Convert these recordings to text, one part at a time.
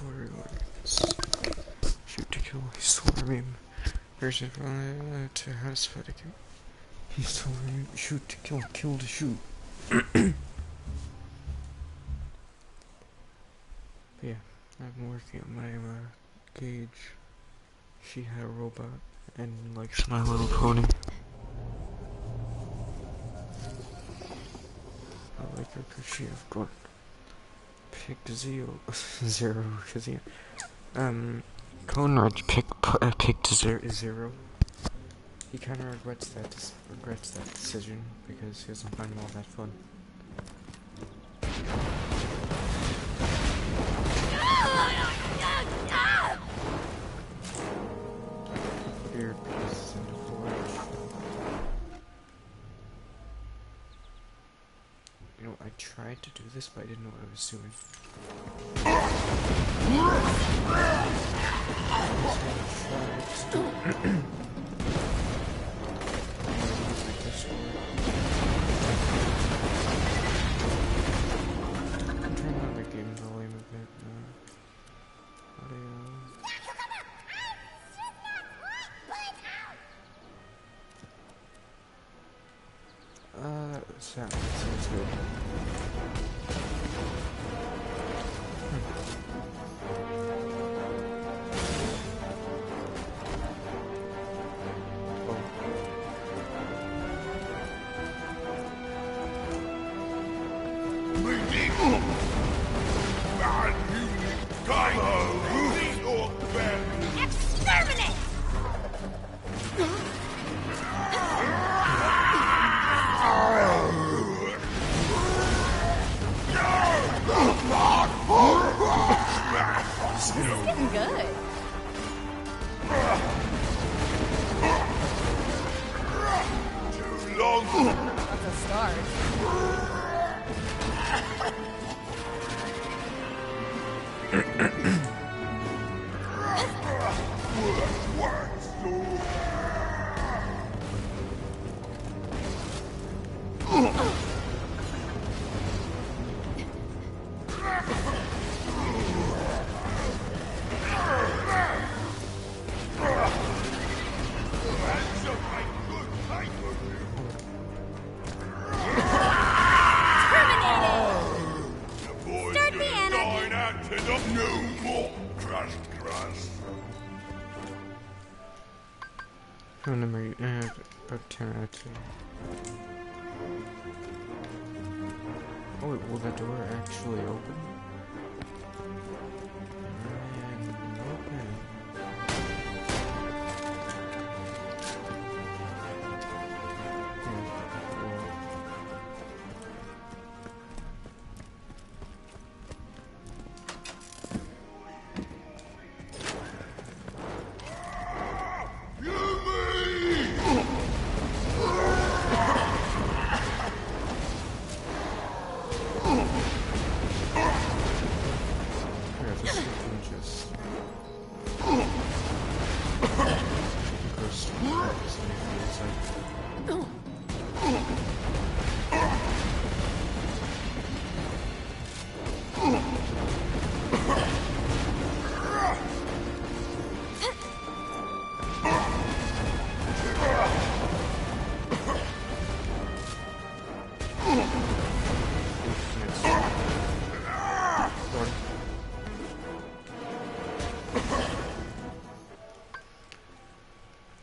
words. Shoot to kill, he swore him. Version to how to fight again. He swore him. Shoot to kill, kill to shoot. But yeah, I've been working on my gauge. She had a robot and likes My Little Pony. I like her because she have got picked zero, because Conrad picked zero. He kind of regrets that decision because he doesn't find them all that fun. Weird pieces in the forge. You know, I tried to do this, but I didn't know what I was doing. I'm turning on the game volume a bit. Audio. Sounds good. Exterminate! This is getting good. Too long. That's a start. Phone number, about 10 out of 10. Oh wait, will that door actually open?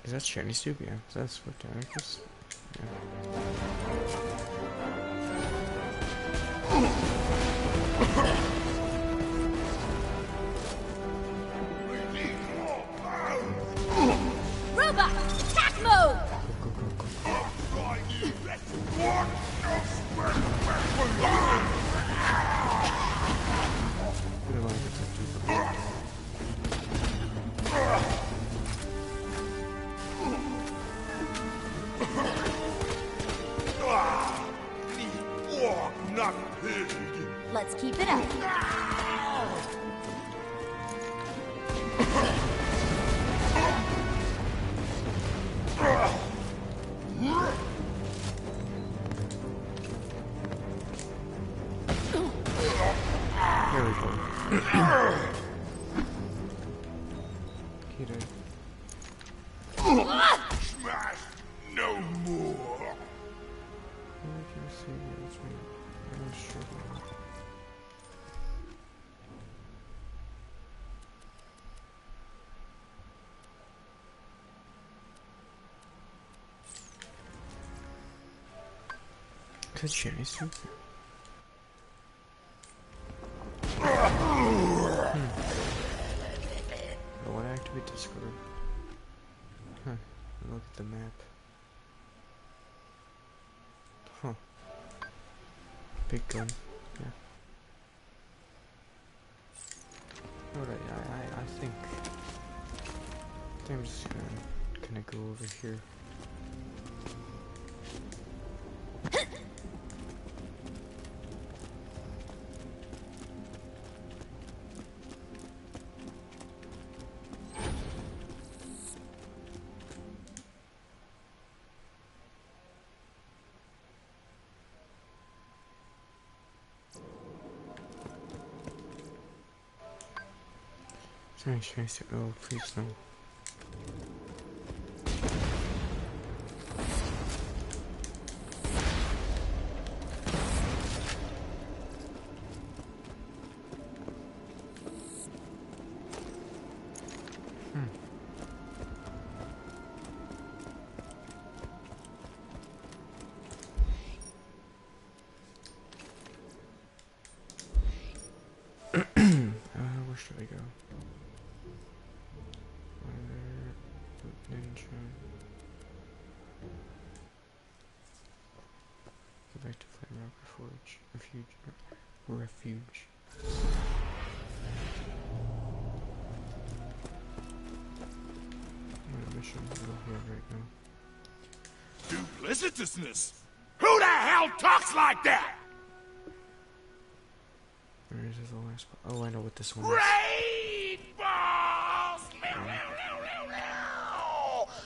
Is that shiny soup? Yeah, that's what I guess. Robot, attack mode! Let's keep it up. There we go. He did. Smash no more. What can I say? That's me. I'm struggling. Good chance. I want to activate Discord. Huh. Look at the map. Huh. Big gun. Yeah. Alright, I think I'm just gonna go over here. Nice. Oh, please no. Where should I go? Ninja. Go back to Flame Rock Forge. Refuge. I'm on a mission over here right now. Duplicitousness? Who the hell talks like that? Where is the last spot? Oh, I know what this one is. Raid balls!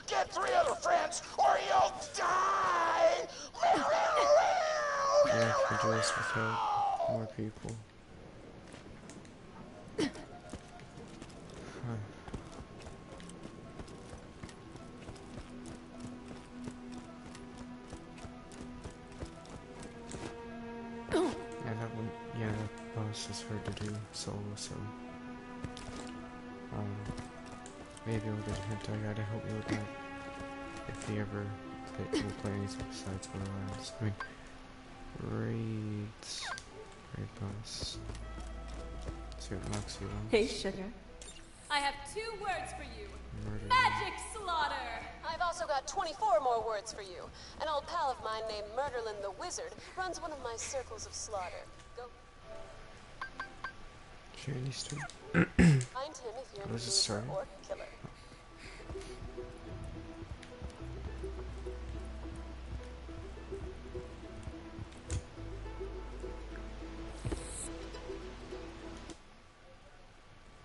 Get 3 other friends or you'll die! Yeah, I can do this without more people. Huh. Yeah, that boss is hard to do solo, so maybe we'll get a hint. I gotta help me with that if he ever will play anything besides Borderlands. I mean, raid boss. Let's see what knocks you on. Hey, sugar. I have 2 words for you. Murder. Magic slaughter! I've also got 24 more words for you. An old pal of mine named Murderlin the Wizard runs one of my circles of slaughter. Go Candy store. find him if you're in the Was it mood sorry? for orc killer.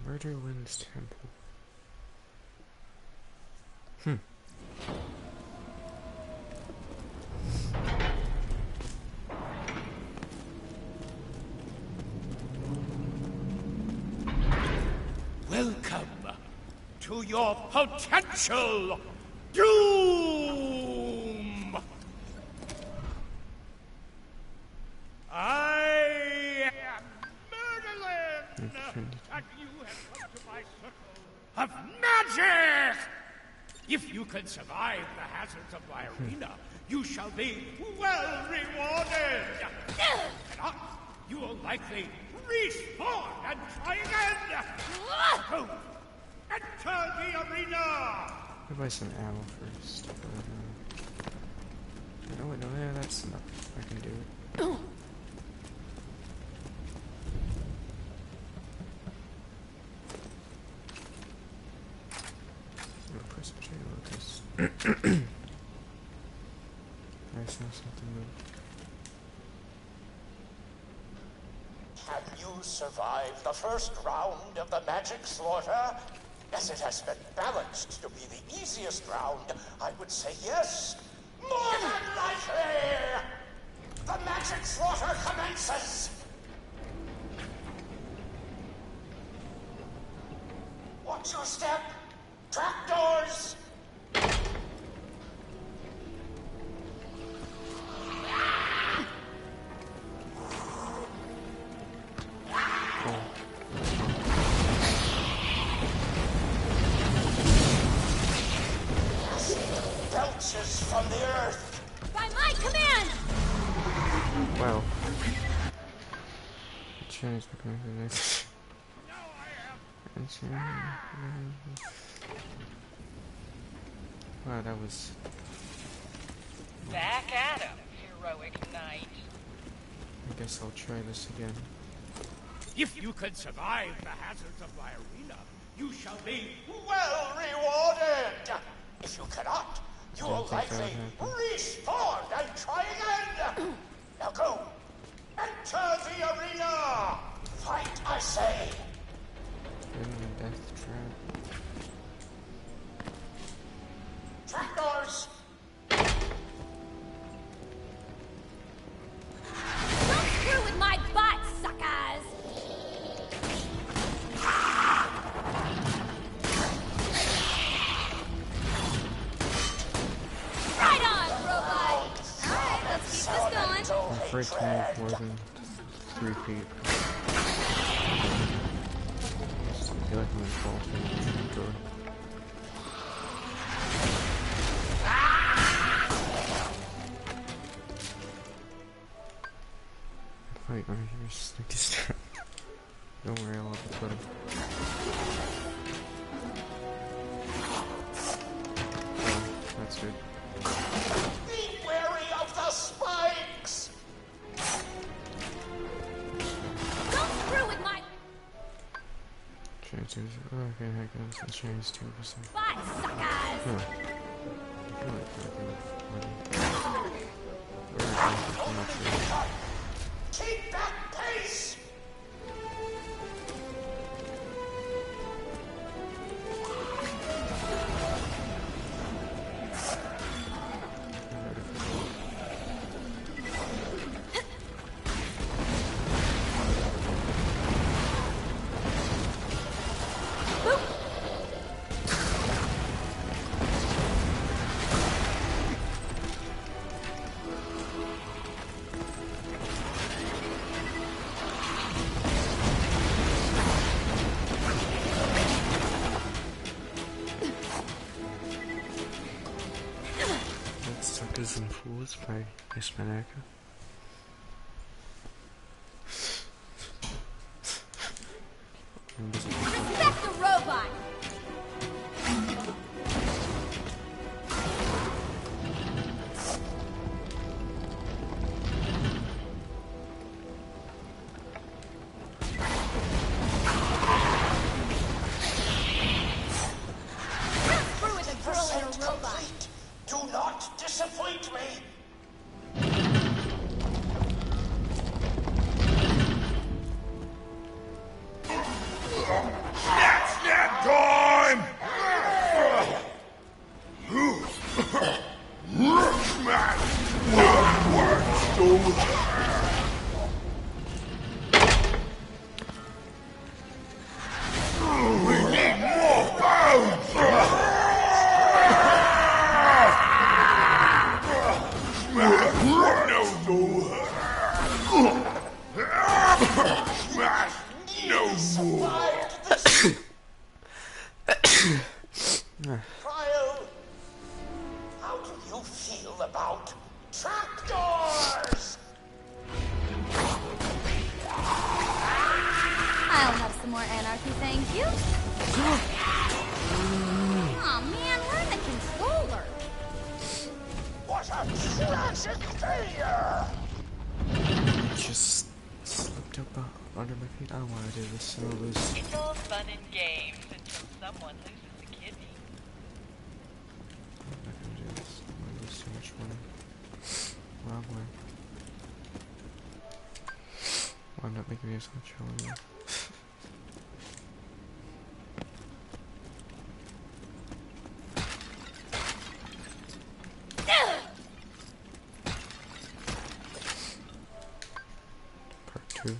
Murderlin's Temple. Welcome to your potential doom! I am Murderlin! And you have come to my circle of magic! If you can survive the hazards of my arena, you shall be well rewarded! If not, you will likely respawn and try again! Go! Enter the arena! I'll buy some ammo first. No, wait, no, yeah, that's enough. I can do it. Press between locusts. I saw something move. Have you survived the first round of the magic slaughter? As it has been balanced to be the easiest round, I would say yes. More than likely! The magic slaughter commences! Watch your step! Trapdoors! Belches from the earth! By my command! Wow. Chinese becoming the next. Wow, that was. Back at 'em, heroic knight. I guess I'll try this again. If you can survive the hazards of my arena, you shall be Well rewarded! If you cannot, you will Don't think that likely would respawn and try again! Now go! Enter the arena! Fight, I say! Death trap. Trapdoors! Don't screw with my bot, suckers! Right on, robot! Alright, let's keep this going. I'm afraid to move more than 3 feet. I feel like I'm gonna fall through the trapdoor. Wait, right here, sneaky strap. Don't worry, I'll have to put him. Oh, that's good. Be wary of the spikes! Don't screw with my Chinese, okay, heck, that's the Chinese 2%. bot, suckers! Huh. I feel like where is it? I'm not sure. Keep that pace! Suckers and Fools by Manaka. Respect the robot! Screw with a girl and a robot! Complete. Do not disappoint me! Snap time! Trial, how do you feel about trapdoors? I'll have some more anarchy, thank you. Aw, man, we're in the controller. What a tragic failure! Just slipped up under my feet. I don't want to do this, so I'll lose. It's all fun and games until someone loses a kidney. I'm not gonna do this. I'm gonna lose too much money. Wrong way. Well, I'm not making this much money. Part 2.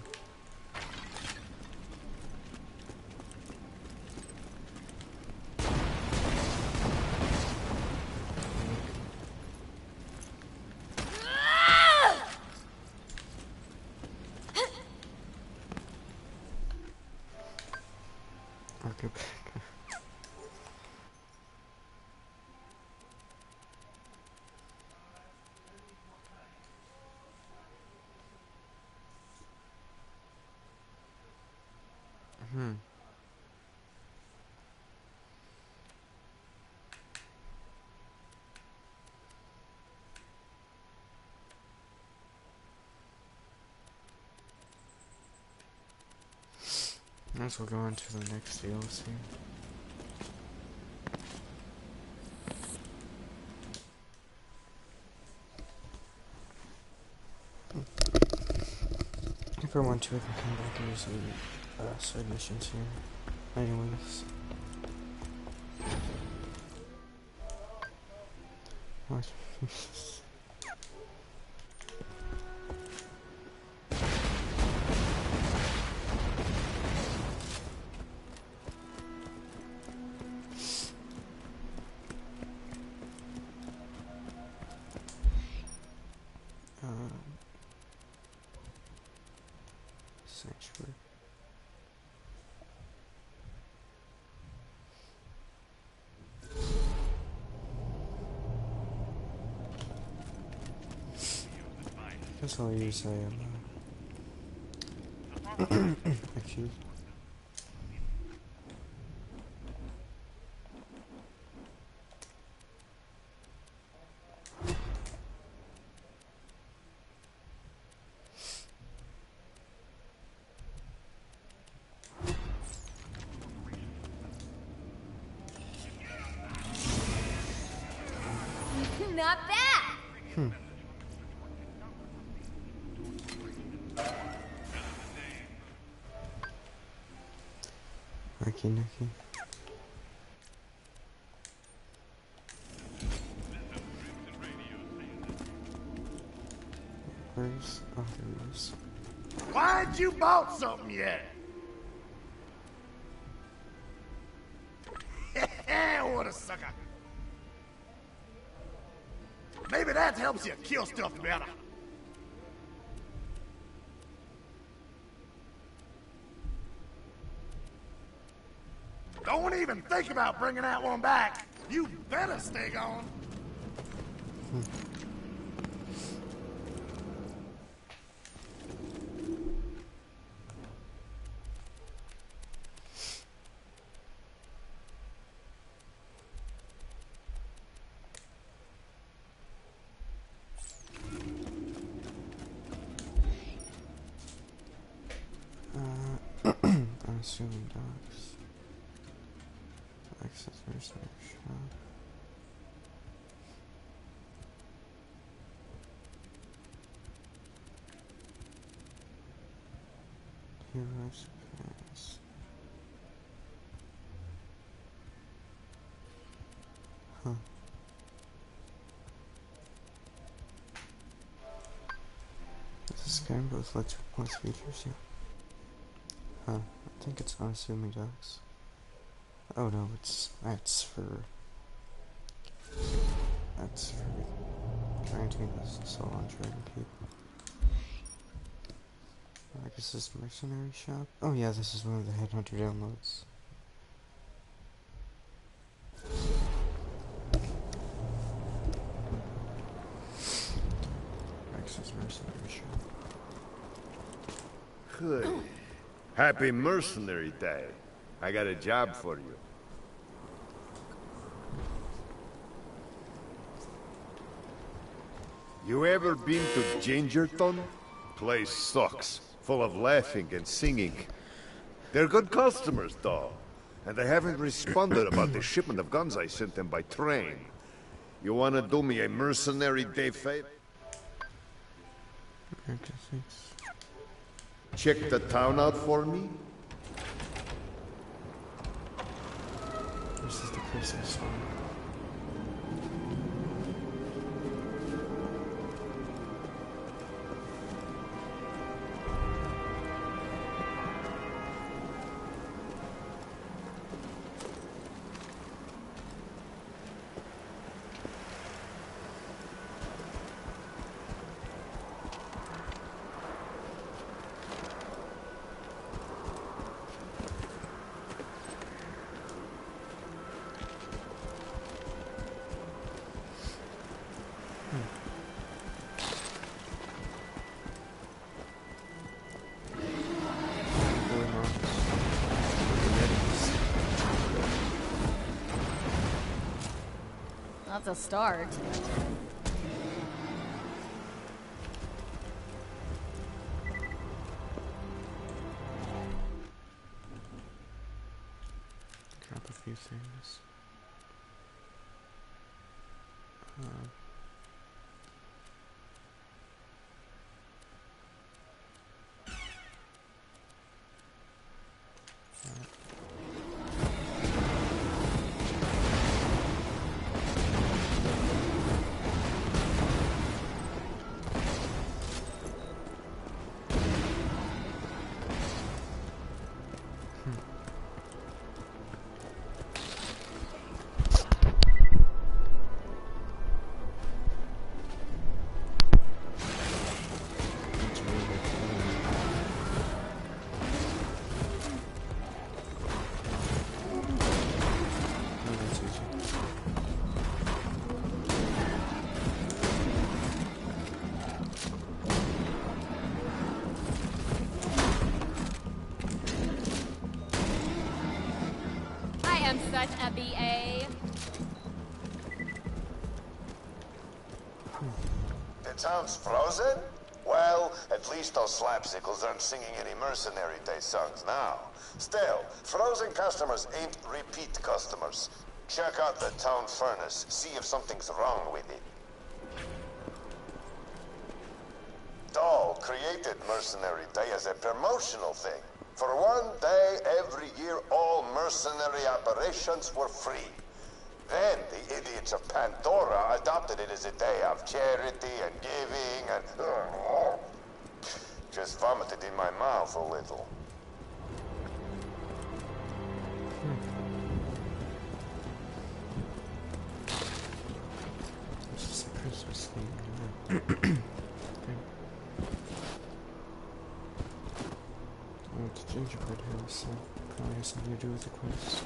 I'll go back. Might as well go on to the next DLC. If I want to, I can come back and do some side missions here. Anyways. What? Sanctuary. Guess I'll use a key. Not bad. Naki. Where's others? Why'd you bought something yet? What a sucker. Maybe that helps you kill stuff better. Don't even think about bringing that one back. You better stay gone. I'm assuming dogs. Access mercenary shop. Heroes pass. Huh. This game both electric plus features, yeah. Huh. I think it's unassuming dogs. Oh no, that's for trying to get this assault on trading people. I guess this mercenary shop. Oh yeah, this is one of the headhunter downloads. Access mercenary shop. Good. Happy Mercenary Day. I got a job for you. You ever been to Gingerton? Place sucks. Full of laughing and singing. They're good customers, though. And they haven't responded about the shipment of guns I sent them by train. You wanna do me a Mercenary Day favor? Check the town out for me? This is the Christmas one. That's a start. Grab a few things. I'm such a BA. The town's frozen? Well, at least those slapsicles aren't singing any Mercenary Day songs now. Still, frozen customers ain't repeat customers. Check out the town furnace, see if something's wrong with it. Dahl created Mercenary Day as a promotional thing. For one day every year, all mercenary operations were free. Then the idiots of Pandora adopted it as a day of charity and giving and... just vomited in my mouth a little. It's just a Christmas thing, okay. Oh, it's a gingerbread house, so probably has something to do with the quest.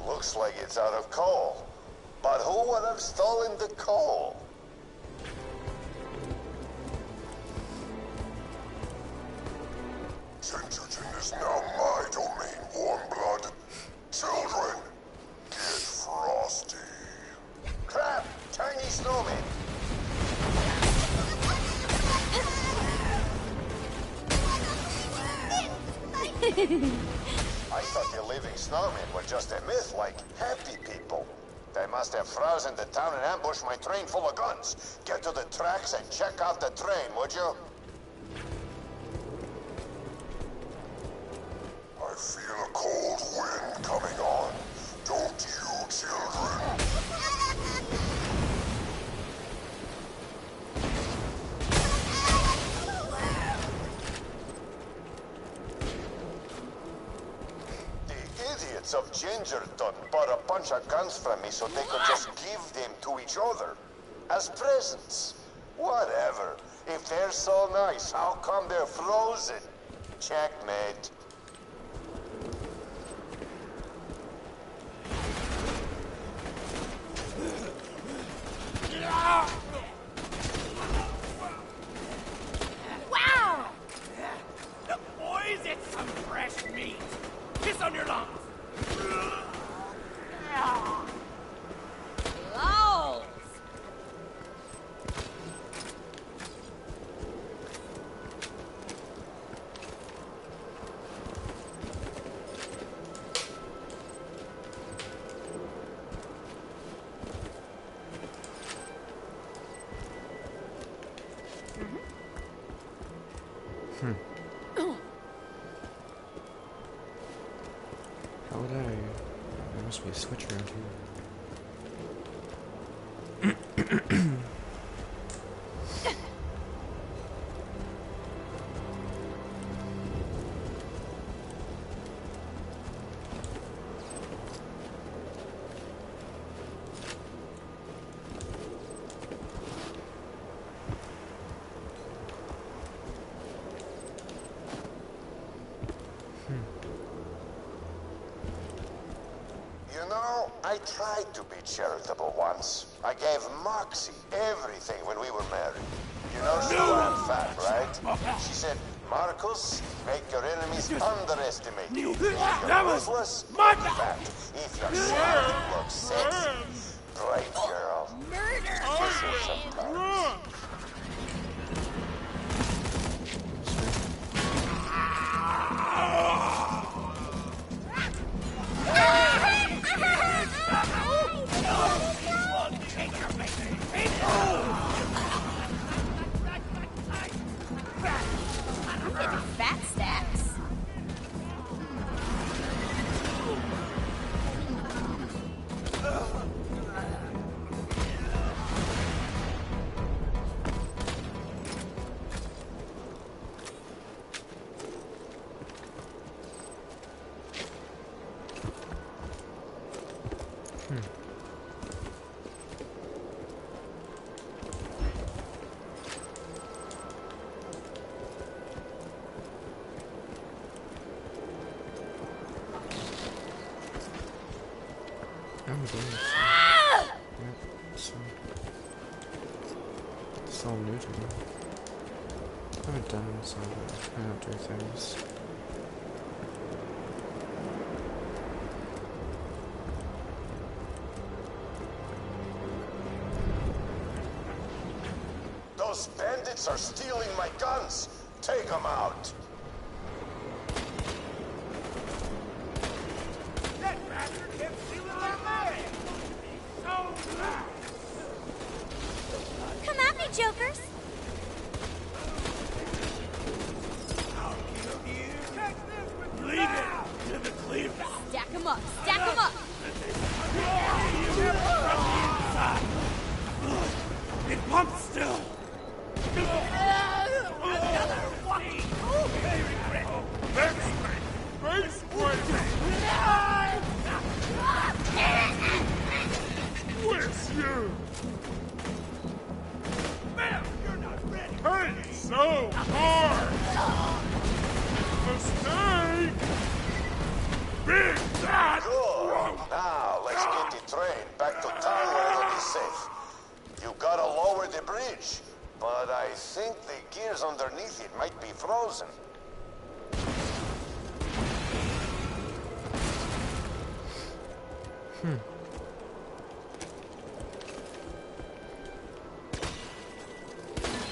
Looks like it's out of coal. But who would have stolen the coal? Gingerton is now my domain, warm blood. Children, get frosty. Crap! Tiny snowman! I thought the living snowmen were just a myth, like happy people. They must have frozen the town and ambushed my train full of guns. Get to the tracks and check out the train, would you? I feel a cold wind coming on. Don't you, children? Of Gingerton bought a bunch of guns from me so they could just give them to each other as presents. Whatever. If they're so nice, how come they're frozen? Checkmate. Wow! Look, boys, it's some fresh meat. Kiss on your lungs. Lols! How would I must be a switch around here. You know, I tried to be charitable once. I gave Moxie everything when we were married. You know she ran fat, right? She said, Marcus, make your enemies underestimate you. If you're ruthless, look fat. If you're smart, look sexy. Great girl. Murder! Kiss her sometimes. Fat stacks. I'm going. Yep, so it's all new to me. I haven't done some outdoor things. Those bandits are stealing my guns. Take them out. That bastard kept stealing their money! So loud! Come at me, jokers. Catch this with Lead it to the cleaver! Stack 'em up. Stack 'em up. It pumps still! Another one! Very quick! Very quick! Very quick! Where's you? Man, you're not ready! Hurt so hard! Mistake! Big bad! Good. Now, let's get the train back to town where it'll be safe. You gotta lower the bridge, but I think the gears underneath it might be frozen.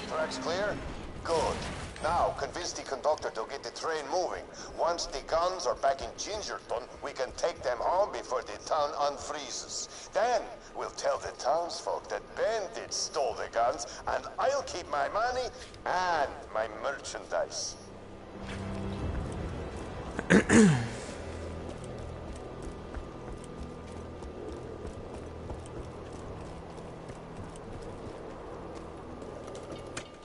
Tracks clear? Good. Now, convince the conductor to get the train moving. Once the guns are back in Gingerton, we can take them home before the town unfreezes. Then, we'll tell the townsfolk that bandits stole the guns, and I'll keep my money and my merchandise.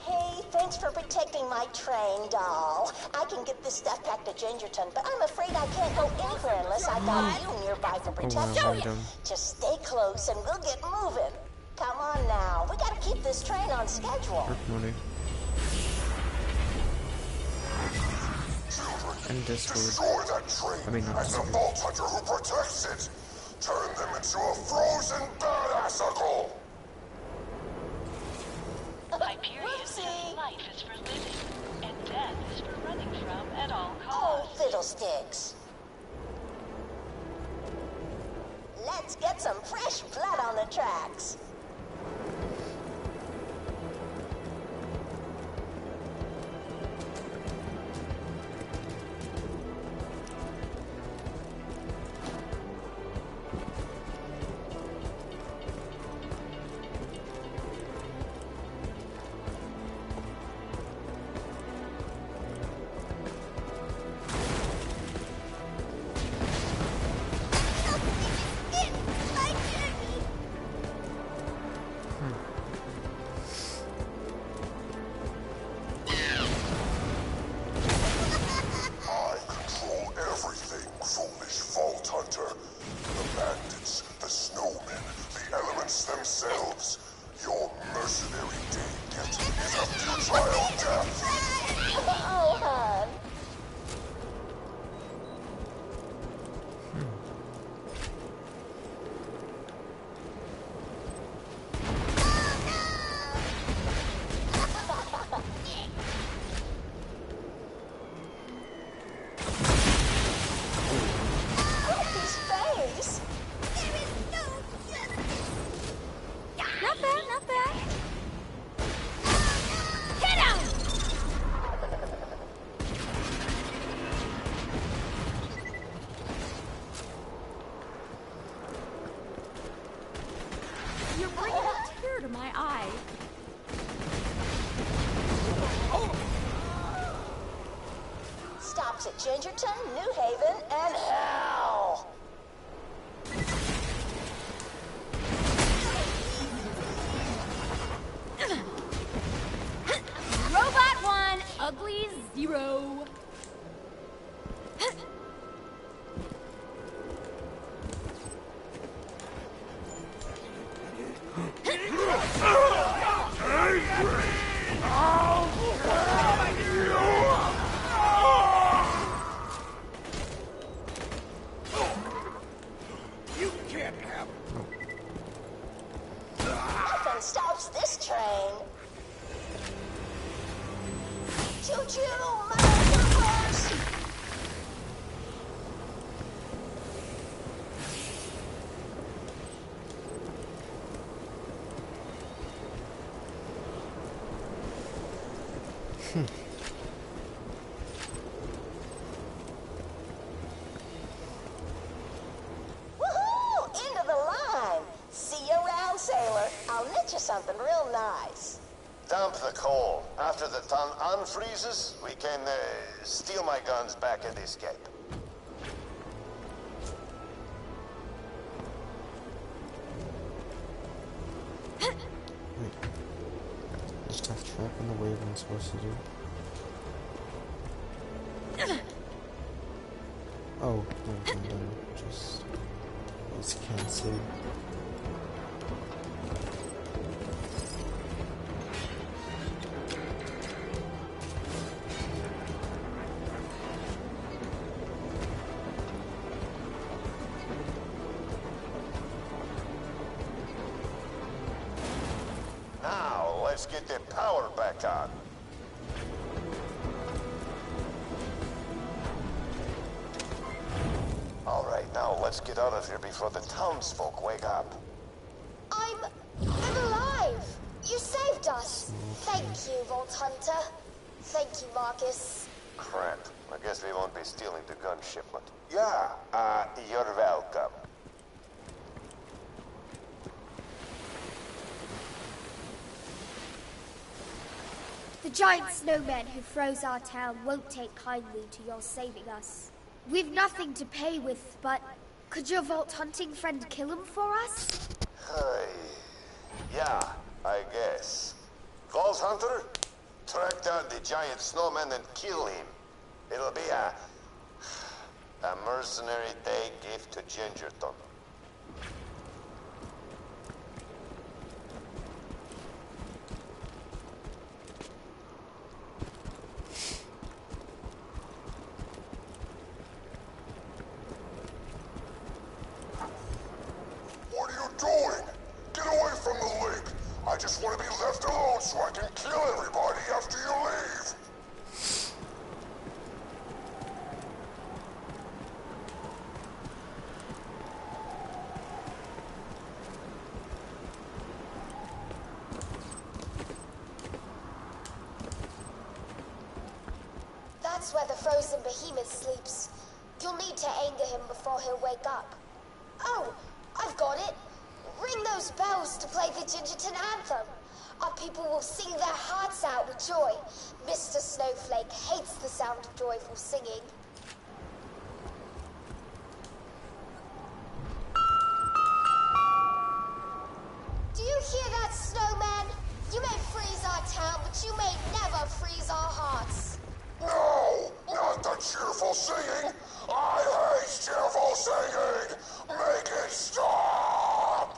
Hey, thanks for protecting my train, doll. I can get this stuff back to Gingerton, but I'm afraid I can't go anywhere unless I got you nearby for protection. random. Just stay close and we'll get moving. Come on now, we gotta keep this train on schedule. Work money. And Discord. Destroy that train I mean, not and the Discord. Vault Hunter who protects it. Turn them into a frozen badassicle. Hyperion says life is for living, and death is for running from at all Oh, costs. fiddlesticks. Let's get some fresh blood on the tracks. to Gingerton, New Haven, and hell! Robot 1, ugly 0. You can't have Nothing stops this train. Choo-choo, motherfuckers! Woohoo! End of the line. See you around, sailor. I'll knit you something real nice. Dump the coal. After the ton unfreezes, we can steal my guns back and escape. Just have trap in the way what I'm supposed to do. Oh, no. Just cancel. Now, let's get the power back on. All right, now let's get out of here before the townsfolk wake up. I'm alive! You saved us! Thank you, Vault Hunter. Thank you, Marcus. Crap. I guess we won't be stealing the gun shipment. Yeah, you're welcome. The giant snowman who froze our town won't take kindly to your saving us. We've nothing to pay with, but could your vault hunting friend kill him for us? Yeah, I guess. Vault Hunter, track down the giant snowman and kill him. It'll be a mercenary day gift to Gingerton. What are you doing? Get away from the lake! I just want to be left alone so I can kill everybody after you leave! That's where the frozen behemoth sleeps. You'll need to anger him before he'll wake up. Oh, I've got it. Ring those bells to play the Gingerton anthem. Our people will sing their hearts out with joy. Mr. Snowflake hates the sound of joyful singing. Do you hear that, snowman? You may freeze our town, but you may never freeze our hearts. No! Not the cheerful singing! I hate cheerful singing! Make it stop!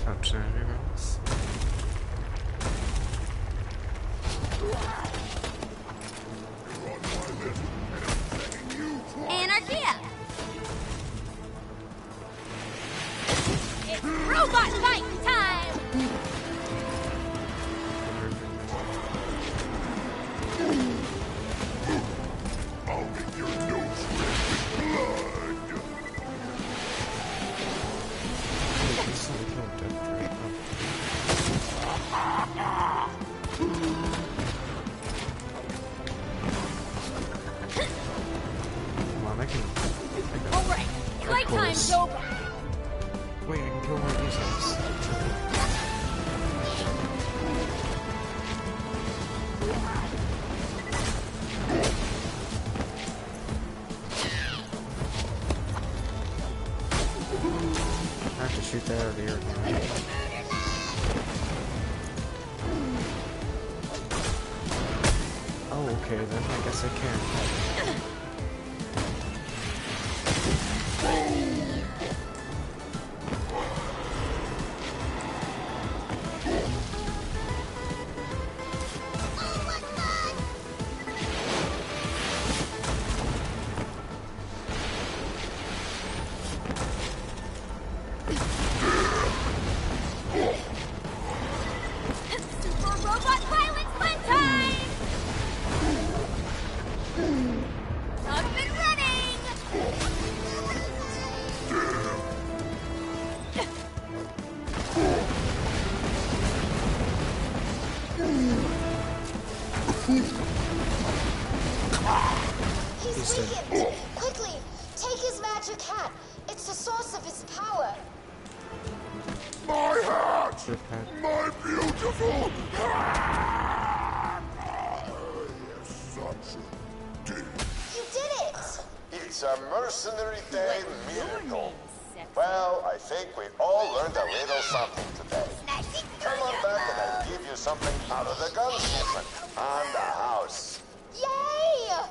Capture everyone else. Anarchy on, I can... Alright, playtime's over. Wait, I can kill one of these guys. I have to shoot that out of the air now. Oh, okay, then I guess I can. Super robot violence fun time! Up and running! He's weakened. Quickly, take his magic hat. It's the source of his power. My hat! Rip hat. My beautiful hat! Such a dick. You did it! It's a mercenary day miracle. Well, I think we all learned a little something today. Come on back and I'll give you something out of the gun shipment and the house. Yay!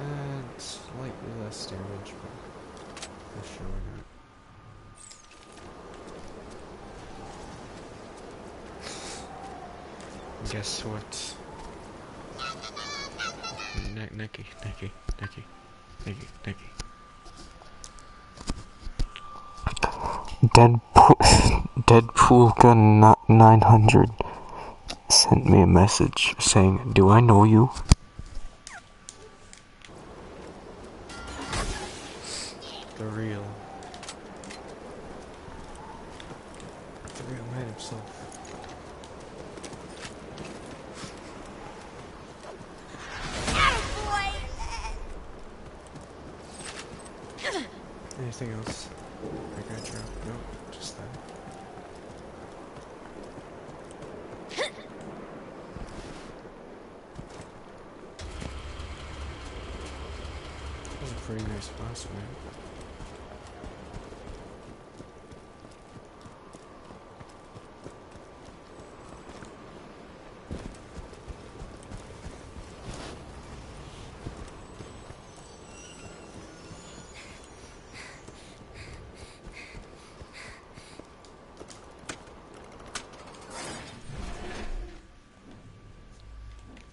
And slightly less damage, but for sure not. Guess what? Nicky. Deadpool Gun 900 sent me a message saying, "Do I know you?" The real man himself. Attaboy! Anything else? I got you. Nope, just that. That was a pretty nice boss, man.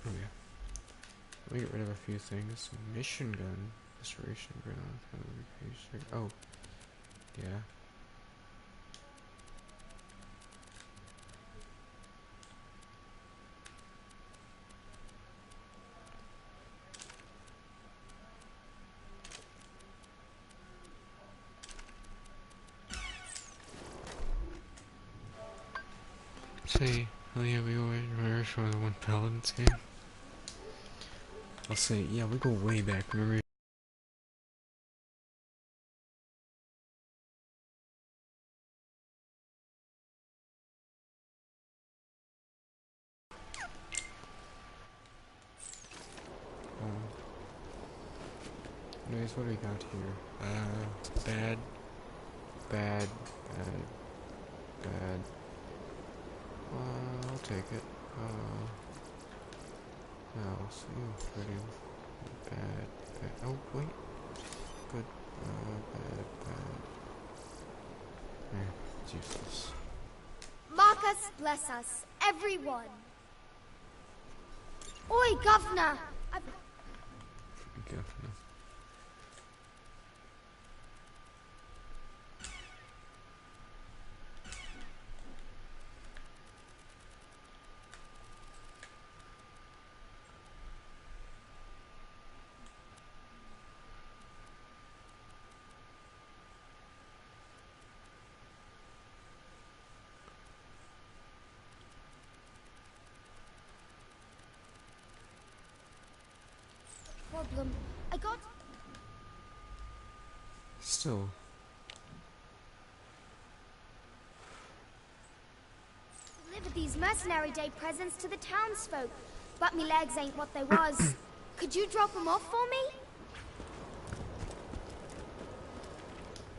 Oh yeah. Let me get rid of a few things. Mission gun. Restoration ground. Oh. Yeah. Say, oh yeah, we go in for the one Paladins game. I'll say, yeah, we go way back. Remember? Anyways, what do we got here? Bad. I'll take it. Now, see, pretty bad. Oh, wait. Good. Bad. It's useless. Mark us, bless us, everyone. Oi, Governor! Governor. still. Delivered these mercenary day presents to the townsfolk, but me legs ain't what they was. Could you drop them off for me?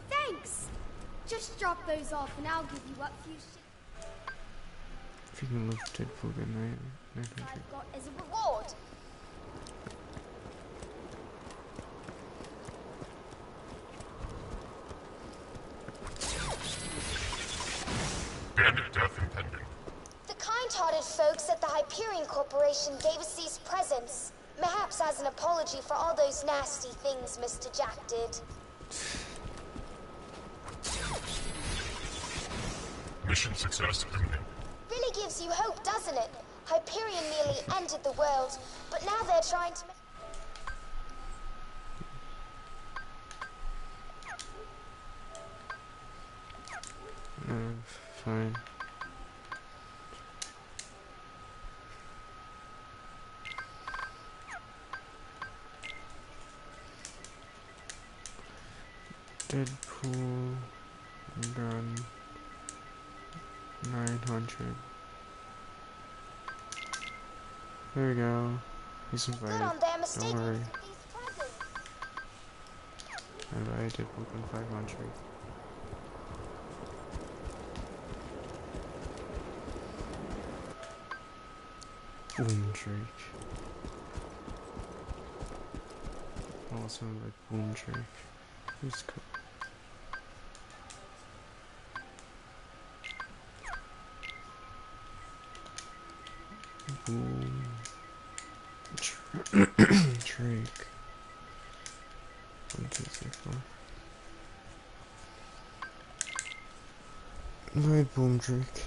Thanks! Just drop those off and I'll give you what few shit If you can lift Deadpool, good night. I've got as a reward. Bandit death impending. The kind-hearted folks at the Hyperion Corporation gave us these presents. Perhaps as an apology for all those nasty things Mr. Jack did. Mission success imminent. Really gives you hope, doesn't it? Hyperion nearly ended the world, but now they're trying to Fine. Deadpool gun 900. There we go. He's invited. Don't worry. Alright, Deadpool gun 500. Boom Drake. Also like Boom Drake. Who's cool? Boom Drake. 1, 2, 3, 4. My Boom Drake.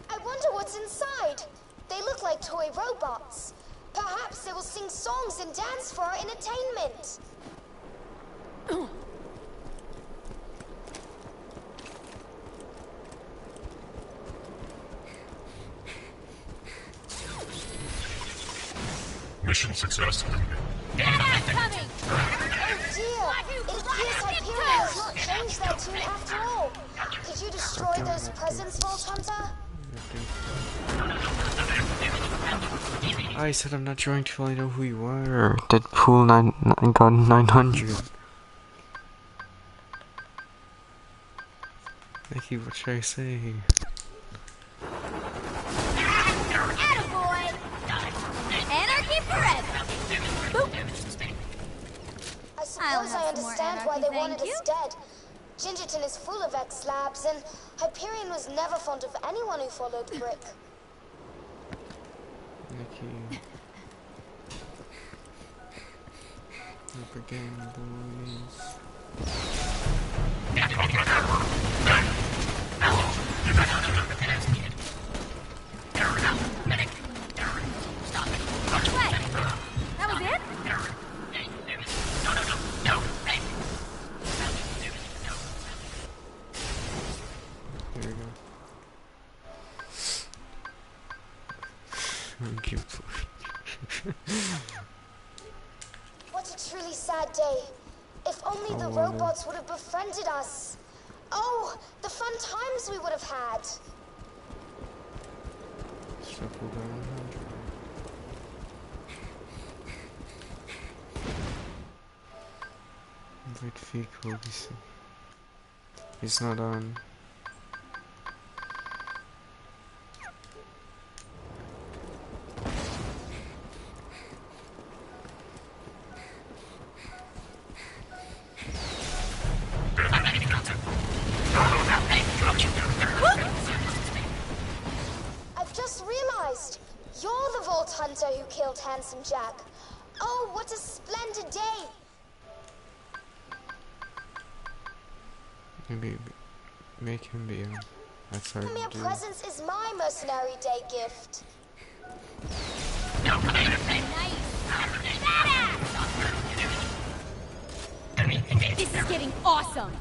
I wonder what's inside. They look like toy robots. Perhaps they will sing songs and dance for our entertainment. Mission success imminent. Coming! Oh dear! It appears Hyperion has not changed their tune after all. Could you destroy those presents, Vault Hunter? I said I'm not trying till I know who you are. Deadpool 900. What should I say? Attaboy! Anarchy forever! Boop! I suppose I understand why they wanted us dead. Gingerton is full of ex-labs, and Hyperion was never fond of anyone who followed Brick. Nikki. Never Game Boys. That was it? There we go. Thank you. What a truly sad day. If only the robots would have befriended us. Oh, the fun times we would have had. Shuffle down 100. Invite fake Odyssey. He's not on. I've just realized. You're the Vault Hunter who killed Handsome Jack. Oh, what a splendid day. Maybe make him be that's hard Mere to do. presence is my mercenary day gift. This is getting awesome!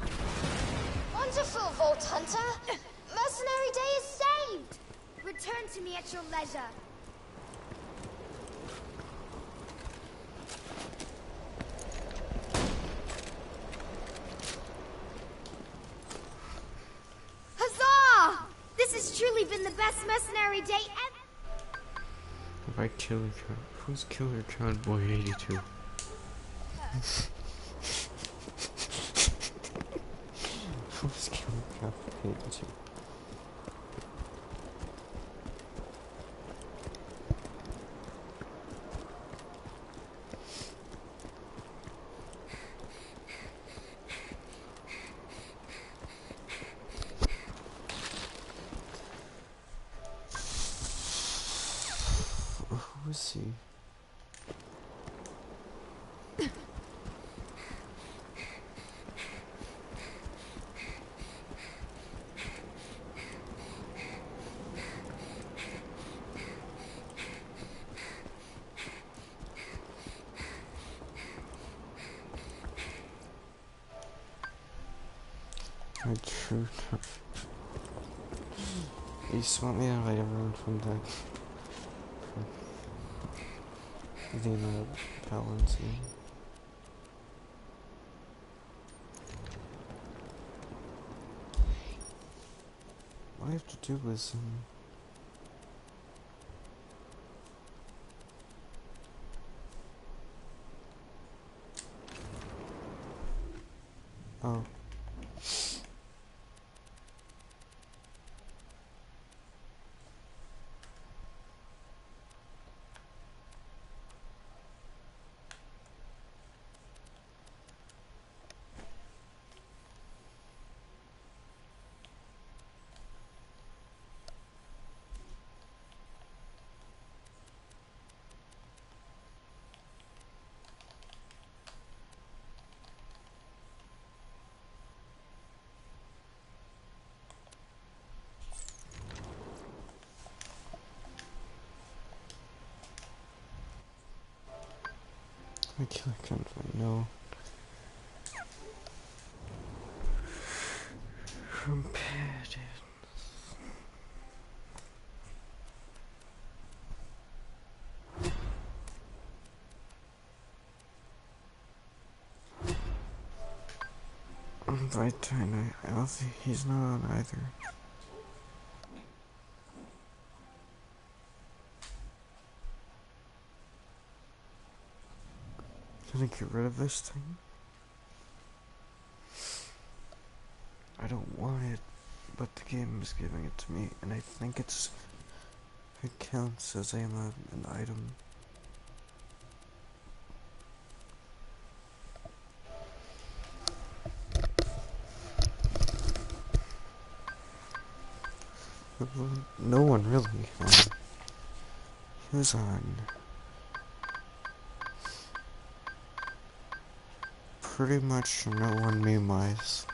Wonderful, Vault Hunter. Mercenary day is saved. Return to me at your leisure. Huzzah! This has truly been the best mercenary day ever. If I kill who's Killer Cowboy 82? Who's Killer Cowboy 82? Who is he? True enough. You just want me to invite everyone from the balance. All I have to do is oh. I can't find no. Competitive. Right time, I don't think he's not on either. Can I get rid of this thing? I don't want it, but the game is giving it to me, and I think it counts as an item. No one really. He was on pretty much no one meme-wise.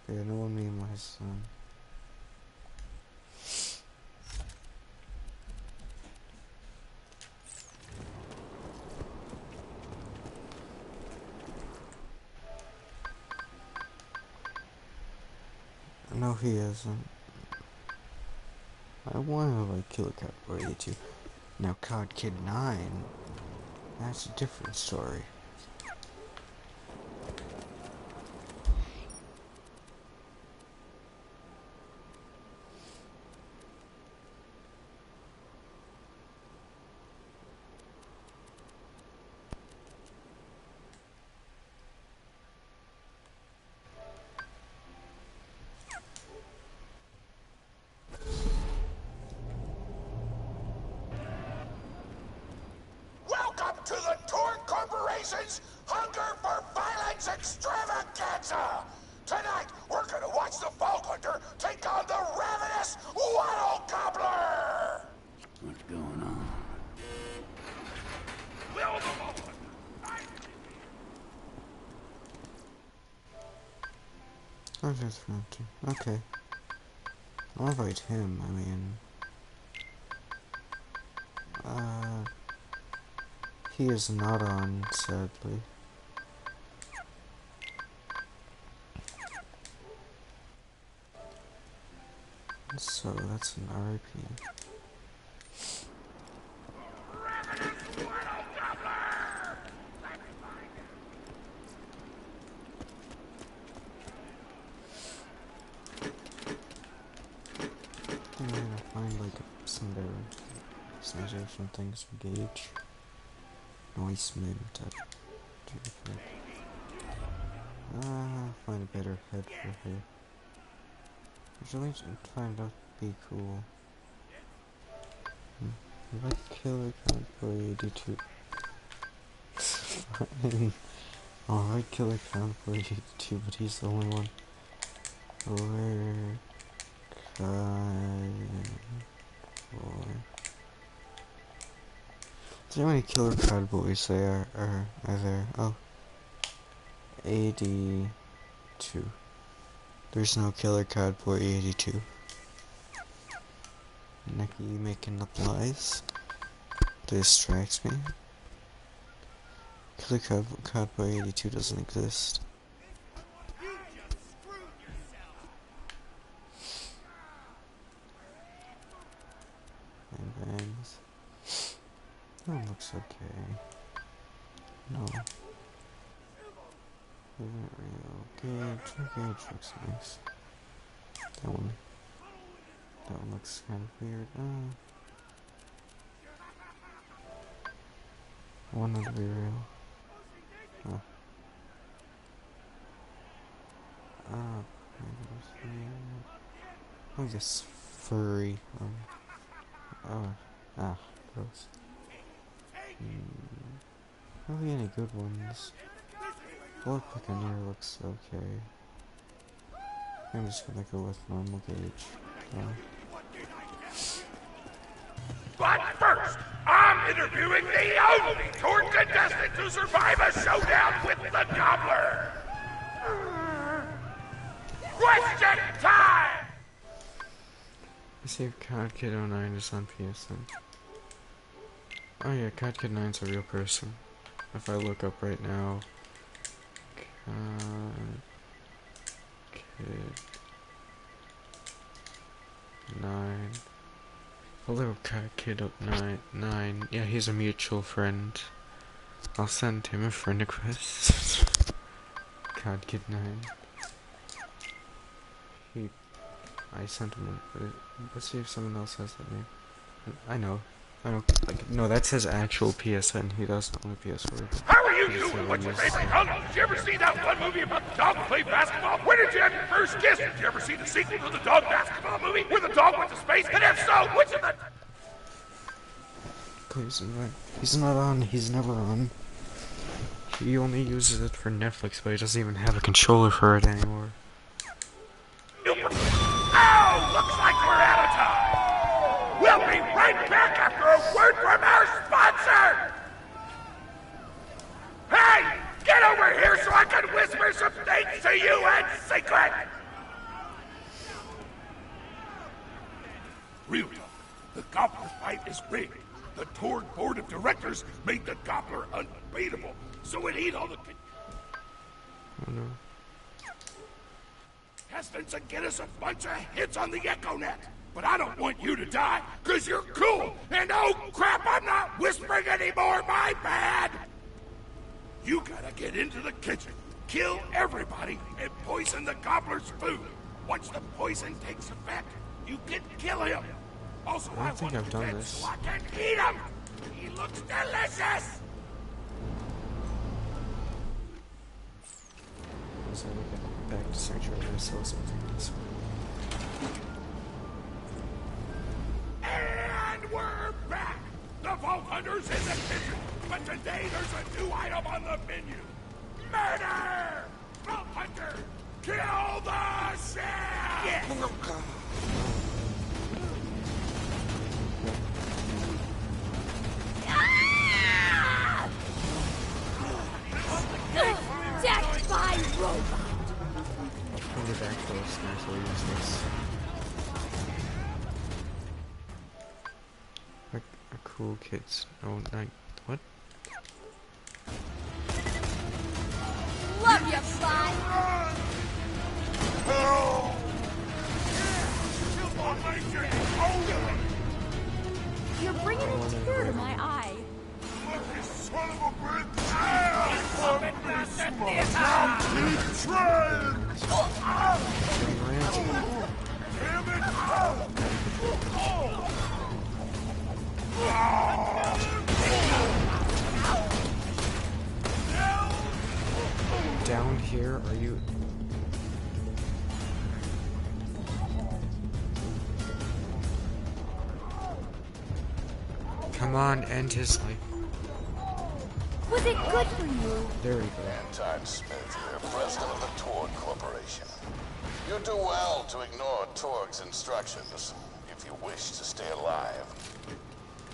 Yeah, no one meme-wise. No, he isn't. I want to like kill a cat or 82. Now, COD Kid 9, that's a different story. Project Frontier. Okay. I'll invite him, I mean... he is not on, sadly. So, that's an RIP. I'm gonna find like some better customization things for Gauge. Noise mint. Find a better head for her. Which at least find out to be cool. Like Killer Cowboy 82. Alright, Killer Cowboy 82, but he's the only one. Where how many Killer Cowboys there are there? Oh. 82. There's no Killer Cowboy 82. Nicky making up lies. Distracts me. Killer Cowboy 82 doesn't exist. And bangs. That looks okay. No. Isn't real. Gauge looks nice. That one looks kind of weird. I want it to be real. Oh, yes, furry. Gross. Hardly any good ones. Blood Pickaninny looks okay. I'm just gonna go with normal Gauge. But first, I'm interviewing the only Tord contestant to survive a showdown with the Gobbler. Question time! I see Cod Kid 09 is on PSN. Oh yeah, Cod Kid 9's a real person. If I look up right now, Cod Kid 9. Hello, Cod Kid 9. Yeah, he's a mutual friend. I'll send him a friend request. Cod Kid 9. I sent him one. Let's see if someone else has that name. I know. Like, no, that's his actual PSN. He doesn't own a PS4. How are you doing? What's your favorite color? Did you ever see that one movie about the dog who played basketball? When did you have your first kiss? Did you ever see the sequel to the dog basketball movie where the dog went to space? And if so, which of the... Please invite. He's not on. He's never on. He only uses it for Netflix, but he doesn't even have a controller for it anymore. Oh, looks like we're out of time. We'll be right back after a word from our sponsor. Hey, get over here so I can whisper some things to you in secret. Real talk, the Gobbler fight is rigged. The Tord board of directors made the Gobbler unbeatable, so it ate all the... Oh no. Contestants and get us a bunch of hits on the EchoNet. But I don't want you to die, because you're cool. And oh crap, I'm not whispering anymore, my bad. You gotta get into the kitchen, kill everybody, and poison the Gobbler's food. Once the poison takes effect, you can kill him. Also, I don't think I've done this. So I can eat him. He looks delicious. So we get back to Sanctuary and sell something else. And we're back! The Vault Hunter's in the kitchen, but today there's a new item on the menu. Murder! Vault Hunter, kill the chef! Yes! Death by robot! I'll be back. cool kids. Oh, like, what? Love you, Fly. You're bringing a tear to my eye. Son of a bitch! Now keep trying! Damn it! Down here, are you? Come on, end his life. Was it good for you? There we go. Anton Smith here, president of the Torg Corporation. You do well to ignore Torg's instructions if you wish to stay alive.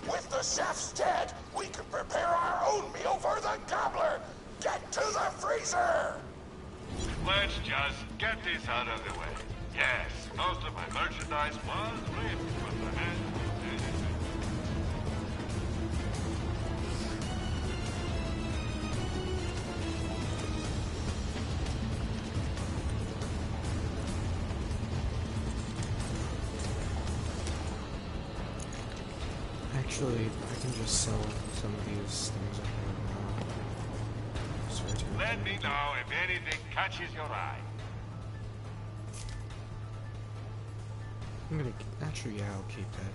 With the chef's dead, we can prepare our own meal for the gobbler. Get to the freezer! Let's just get this out of the way. Yes, most of my merchandise was ripped, but the man... Actually, I can just sell some of these things I have now. Sorry to Let me know if anything catches your eye. I'm gonna... Actually, yeah, I'll keep that.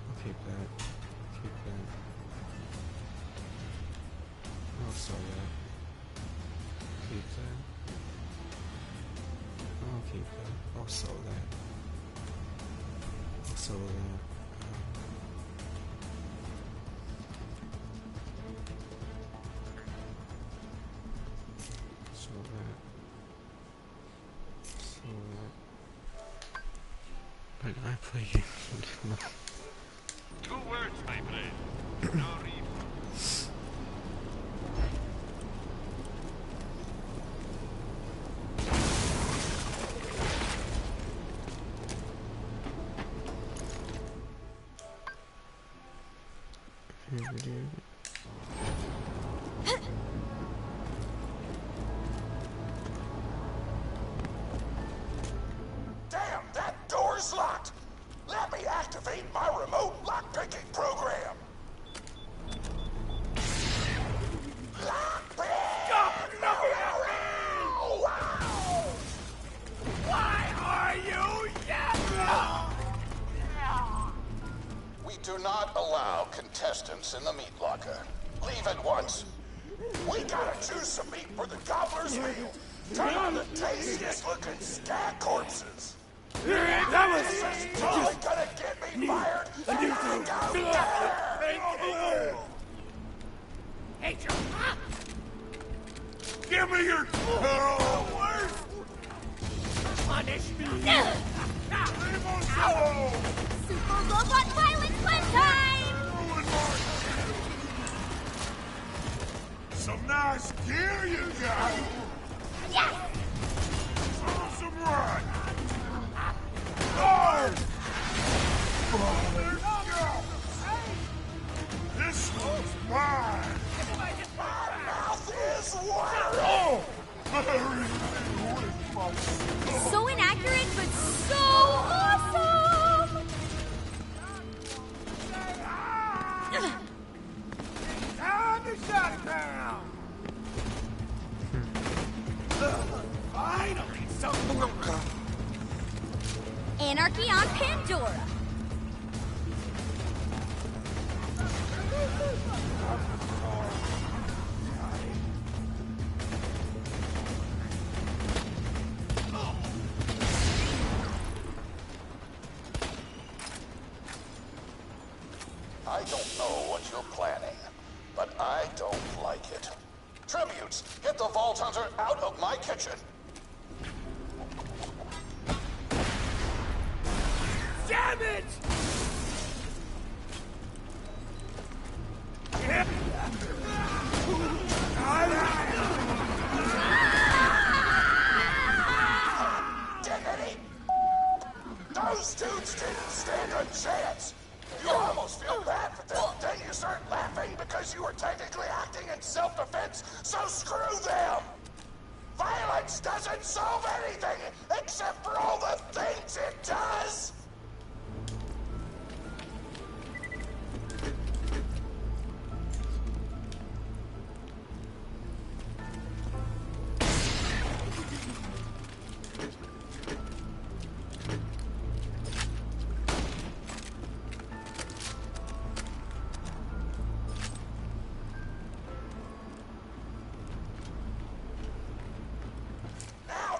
I'll keep that. Keep that. I'll sell that. Keep that. I'll keep that. I'll sell that. I'll sell that. But I play games. 2 words, my friend. No refund. Damn, that door's locked! Let me activate my remote lockpicking program! Lockpick! Why are you yet? We do not allow contestants in the meat locker. Leave at once. We gotta choose some meat for the gobbler's meal. Turn on the tastiest looking scat corpses. That was This is totally gonna get me fired. And you go there. Hey, Joe. Give me your Punish me. Super robot pilot fun time! Some nice gear you got. Yes! Throw some run. Guard! This one's mine. My mouth is watering. Oh! So inaccurate, but so awesome! Time to shut down. Finally, something. Anarchy on Pandora. I don't know what you're planning, but I don't like it. Tributes, get the Vault Hunter out of my kitchen. Damn it! Dignity! Those dudes didn't stand a chance! You almost feel bad for them. Then you start laughing because you were technically acting in self-defense, so screw them! Violence doesn't solve anything except for all the things it does!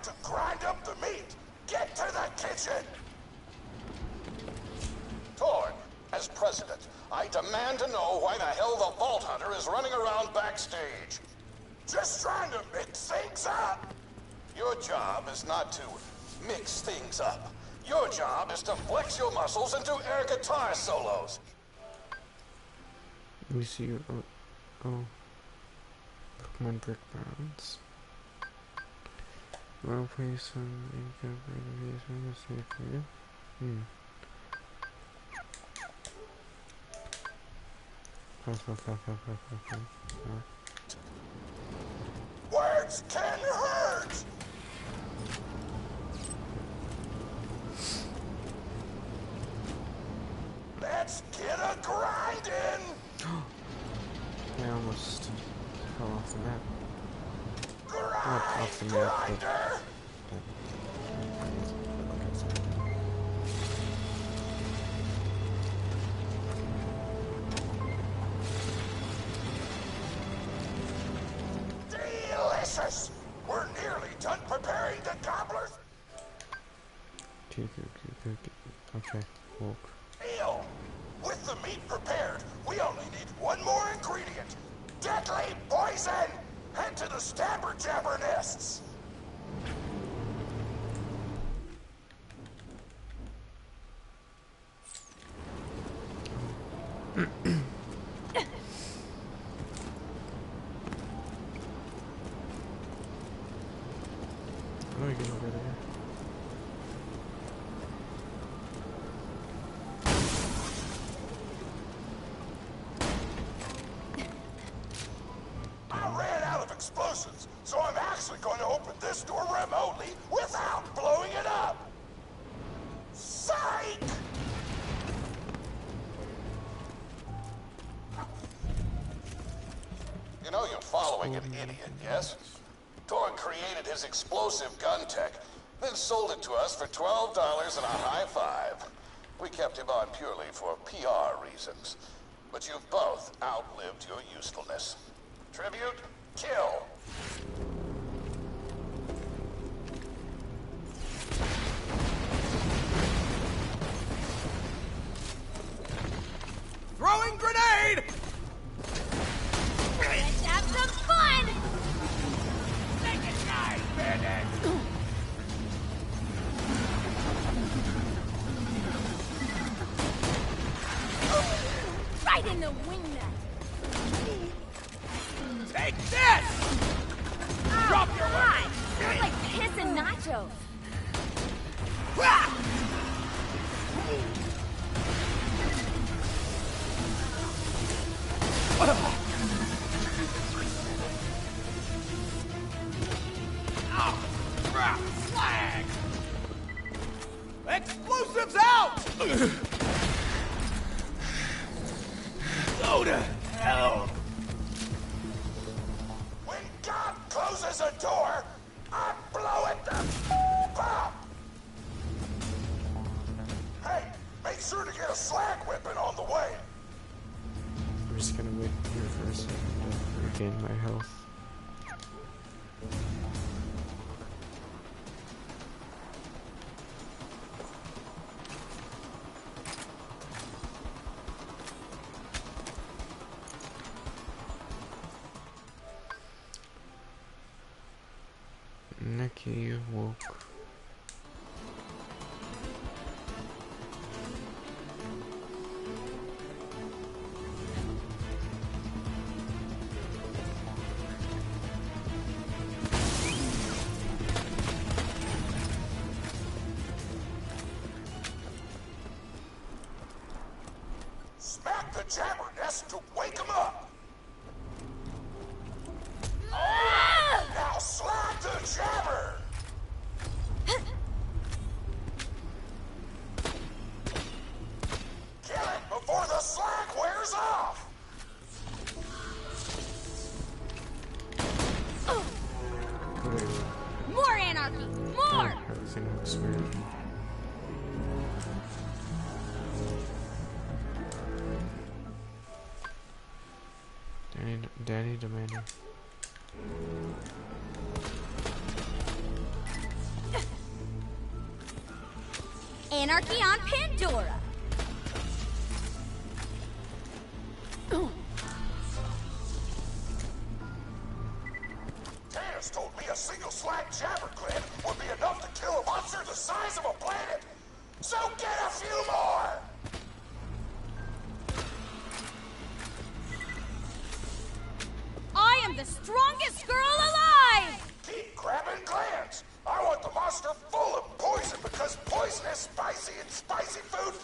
To grind up the meat! Get to the kitchen! Torg, as president, I demand to know why the hell the Vault Hunter is running around backstage. Just trying to mix things up! Your job is not to mix things up. Your job is to flex your muscles and do air guitar solos. We see you. Oh. Pokemon Brick Bounds. Well, play some incorporated basement for you. Words can hurt! Let's get a grindin'! I almost fell off the map. Grind, Off the map, grinder! Delicious! We're nearly done preparing the gobblers. Okay, walk. Deal! With the meat prepared, we only need one more ingredient. Deadly poison! Head to the Stabber Jabber nests! How do I get over there? I ran out of explosives, so I'm actually going to open this door remotely without blowing it up! Psych! You know you're following an idiot, yes? Torg created his explosive gun tech, then sold it to us for $12 and a high five. We kept him on purely for PR reasons. But you've both outlived your usefulness. Tribute, kill! Throwing grenade! Let's have some fun! Take it, guys, bandit! Right in the wingnut! Take this! Drop your weapon! Smells like piss and nachos. Oh, crap! Slag! Explosives out! Go to hell! When God closes a door, I blow it the up! Hey, make sure to get a slag weapon on the way! I'm just gonna wait here for a second to regain my health. Nikki woke. Smack the jabber nest to wake him up. Now slap the jabber. Kill it before the slack wears off. More anarchy! More! Everything looks weird. Danny demanding. Anarchy on Pandora! Tannis told me a single slack jabber clip would be enough to kill a monster the size of a planet. So get a few more! I am the strongest girl alive! Keep grabbing glands. I want the monster full of poison because poison is spicy and spicy food.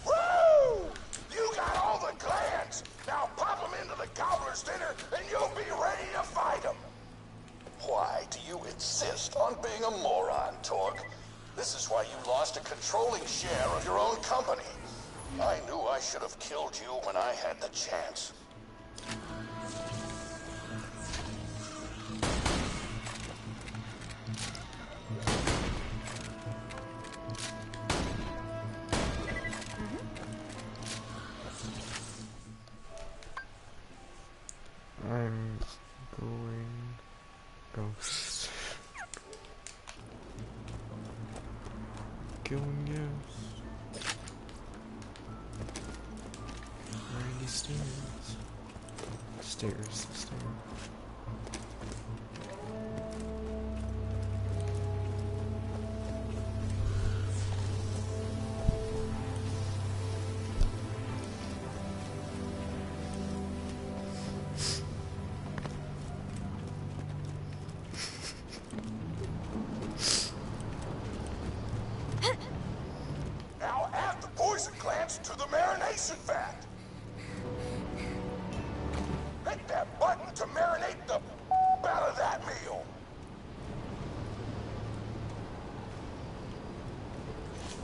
Woo! You got all the glands. Now pop them into the gobbler's dinner and you'll be ready to fight them. Why do you insist on being a moron, Torg? This is why you lost a controlling share of your own company. I knew I should have killed you when I had the chance. I'm going ghost. Going ghost. Where are these stairs? Stairs. Now add the poison glands to the marination vat. Hit that button to marinate the out of that meal.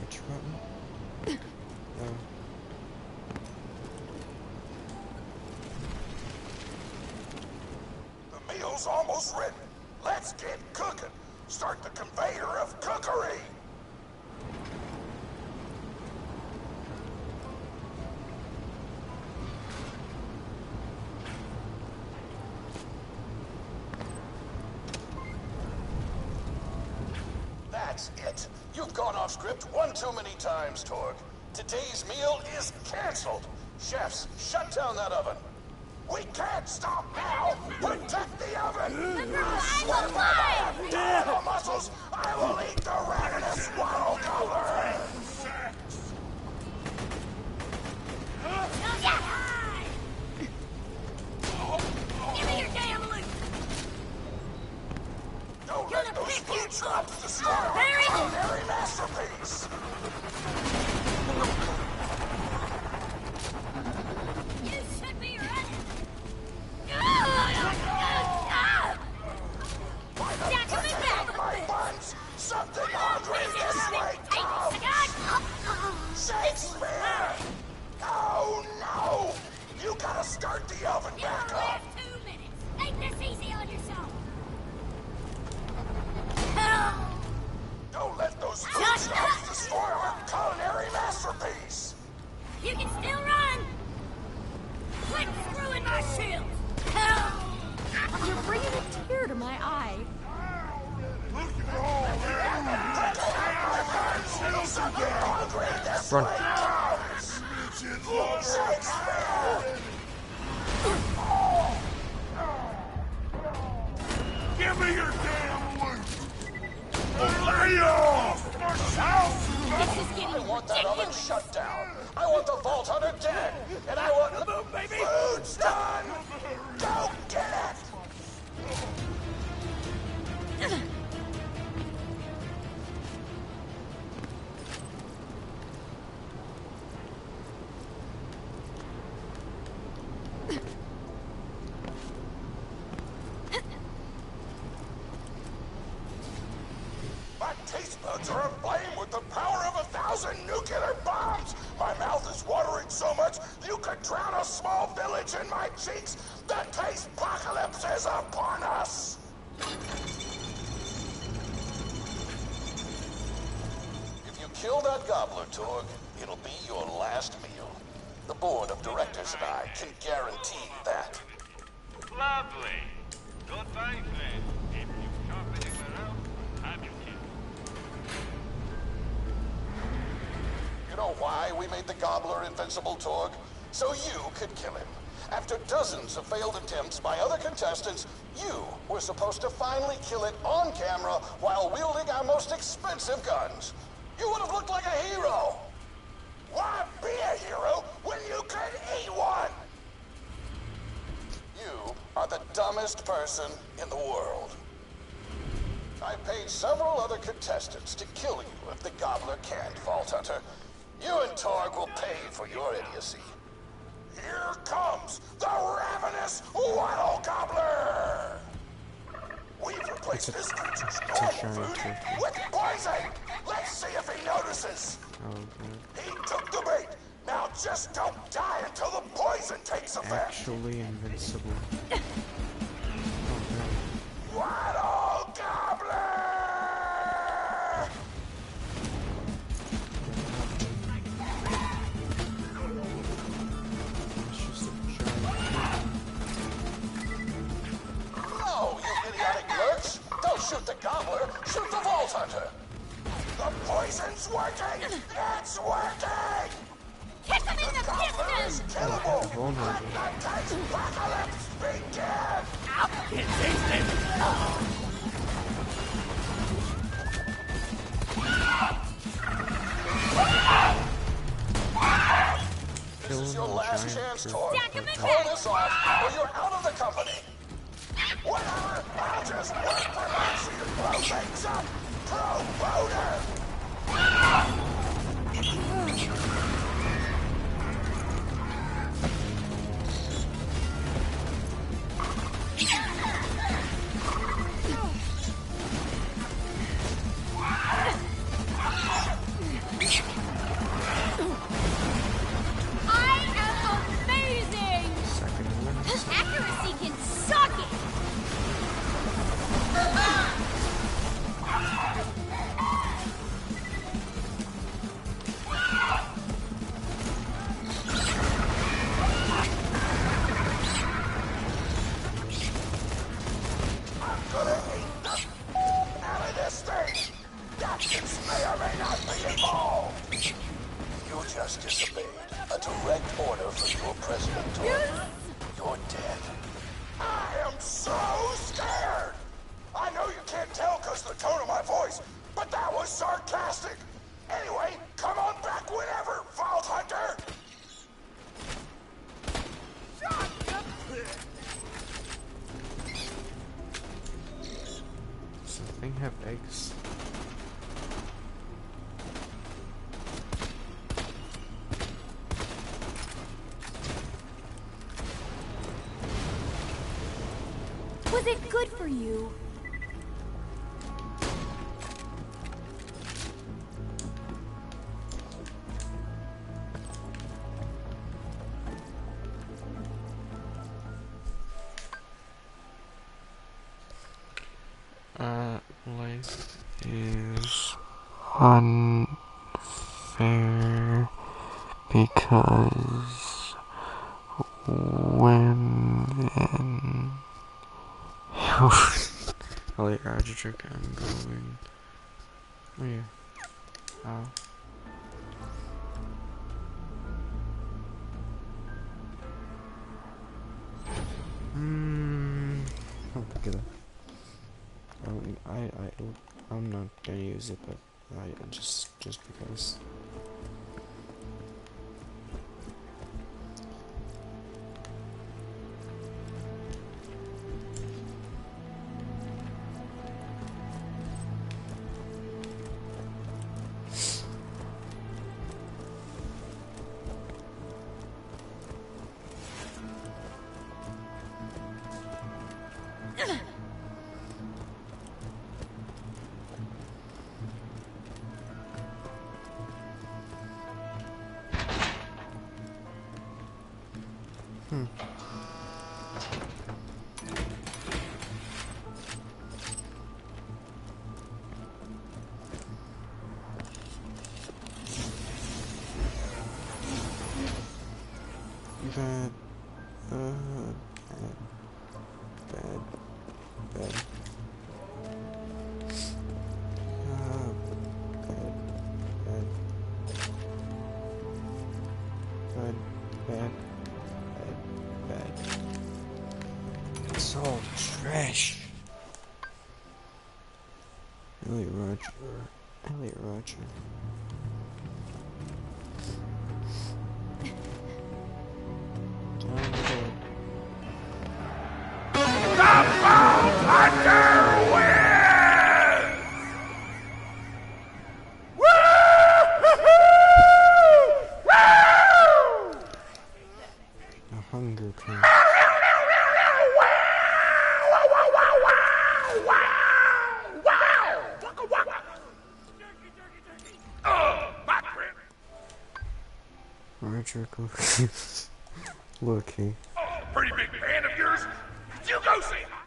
Which button? Oh. The meal's almost ready. Let's get cooking. Start the conveyor of cookery. That's it. You've gone off script one too many times, Torg. Today's meal is canceled. Chefs, shut down that oven. We can't stop now! Protect the oven! I swear by my abdominal muscles, I will eat the ravenous waddle gobbler! Give me your damn loot! Don't let those food traps destroy our culinary masterpiece! You should be running! Jack, come back! My buns! Something hungry this way comes! Shakespeare! Oh no! You gotta start the oven back up! 2 minutes! Take this easy on yourself! Don't let those food traps destroy our culinary masterpiece! You can still run! Quit screwing my shield! You're bringing a tear to my eye. Run. Give me your damn loot! Lay off! This is getting I want that oven ridiculous! shut down. I want the Vault Hunter dead. And I want the food's done. Go get it! taste buds are aflame with the power of 1,000 nuclear bombs. My mouth is watering so much you could drown a small village in my cheeks. The taste apocalypse is upon us. If you kill that gobbler, Torg, it'll be your last meal. The board of directors and I can guarantee that. Lovely. Goodbye, friend. If you shop anywhere else, have your kid. You know why we made the gobbler invincible, Torg? So you could kill him. After dozens of failed attempts by other contestants, you were supposed to finally kill it on camera while wielding our most expensive guns. You would have looked like a hero. Why be a hero when you could eat one? You are the dumbest person in the world. I paid several other contestants to kill you if the gobbler can't, Vault Hunter. You and Torg will pay for your idiocy. Here comes the ravenous Waddle Gobbler! We've replaced this creature's normal food with poison! Let's see if he notices! He took the bait! Now just don't die until the poison takes effect! Actually invincible. Waddle Gobbler! No, you idiotic lurch! Don't shoot the gobbler, shoot the Vault Hunter! The poison's working! It's working! Kick him in the Gobbler is piston! killable! Let the taste apocalypse begin! I can't taste it. This is your last chance, Torg. Stack him in Pull this off, or you're out of the company. Whatever, I'll just wait for Maxie to blow things up. Pro-voter! I am amazing! Accuracy can suck it! I'm gonna eat the out of this thing. Doctors may or may not be involved. You just disobeyed a direct order from your president, Torg. You're dead. I am so scared. I know you can't tell because of the tone of my voice, but that was sarcastic. Anyway, come on back whenever, Vault Hunter. Does the thing have eggs? Was it good for you? Life is unfair because women. I'll let your trick. I'm going. Oh yeah. Ow. I'll pick it up. I'm not gonna use it, but just because. Bad. Bad. Bad. Bad. It's all trash. Elliot Roger. The Hunger King. Roger Cookies. Looky. Pretty big fan of yours. Could you go say hi?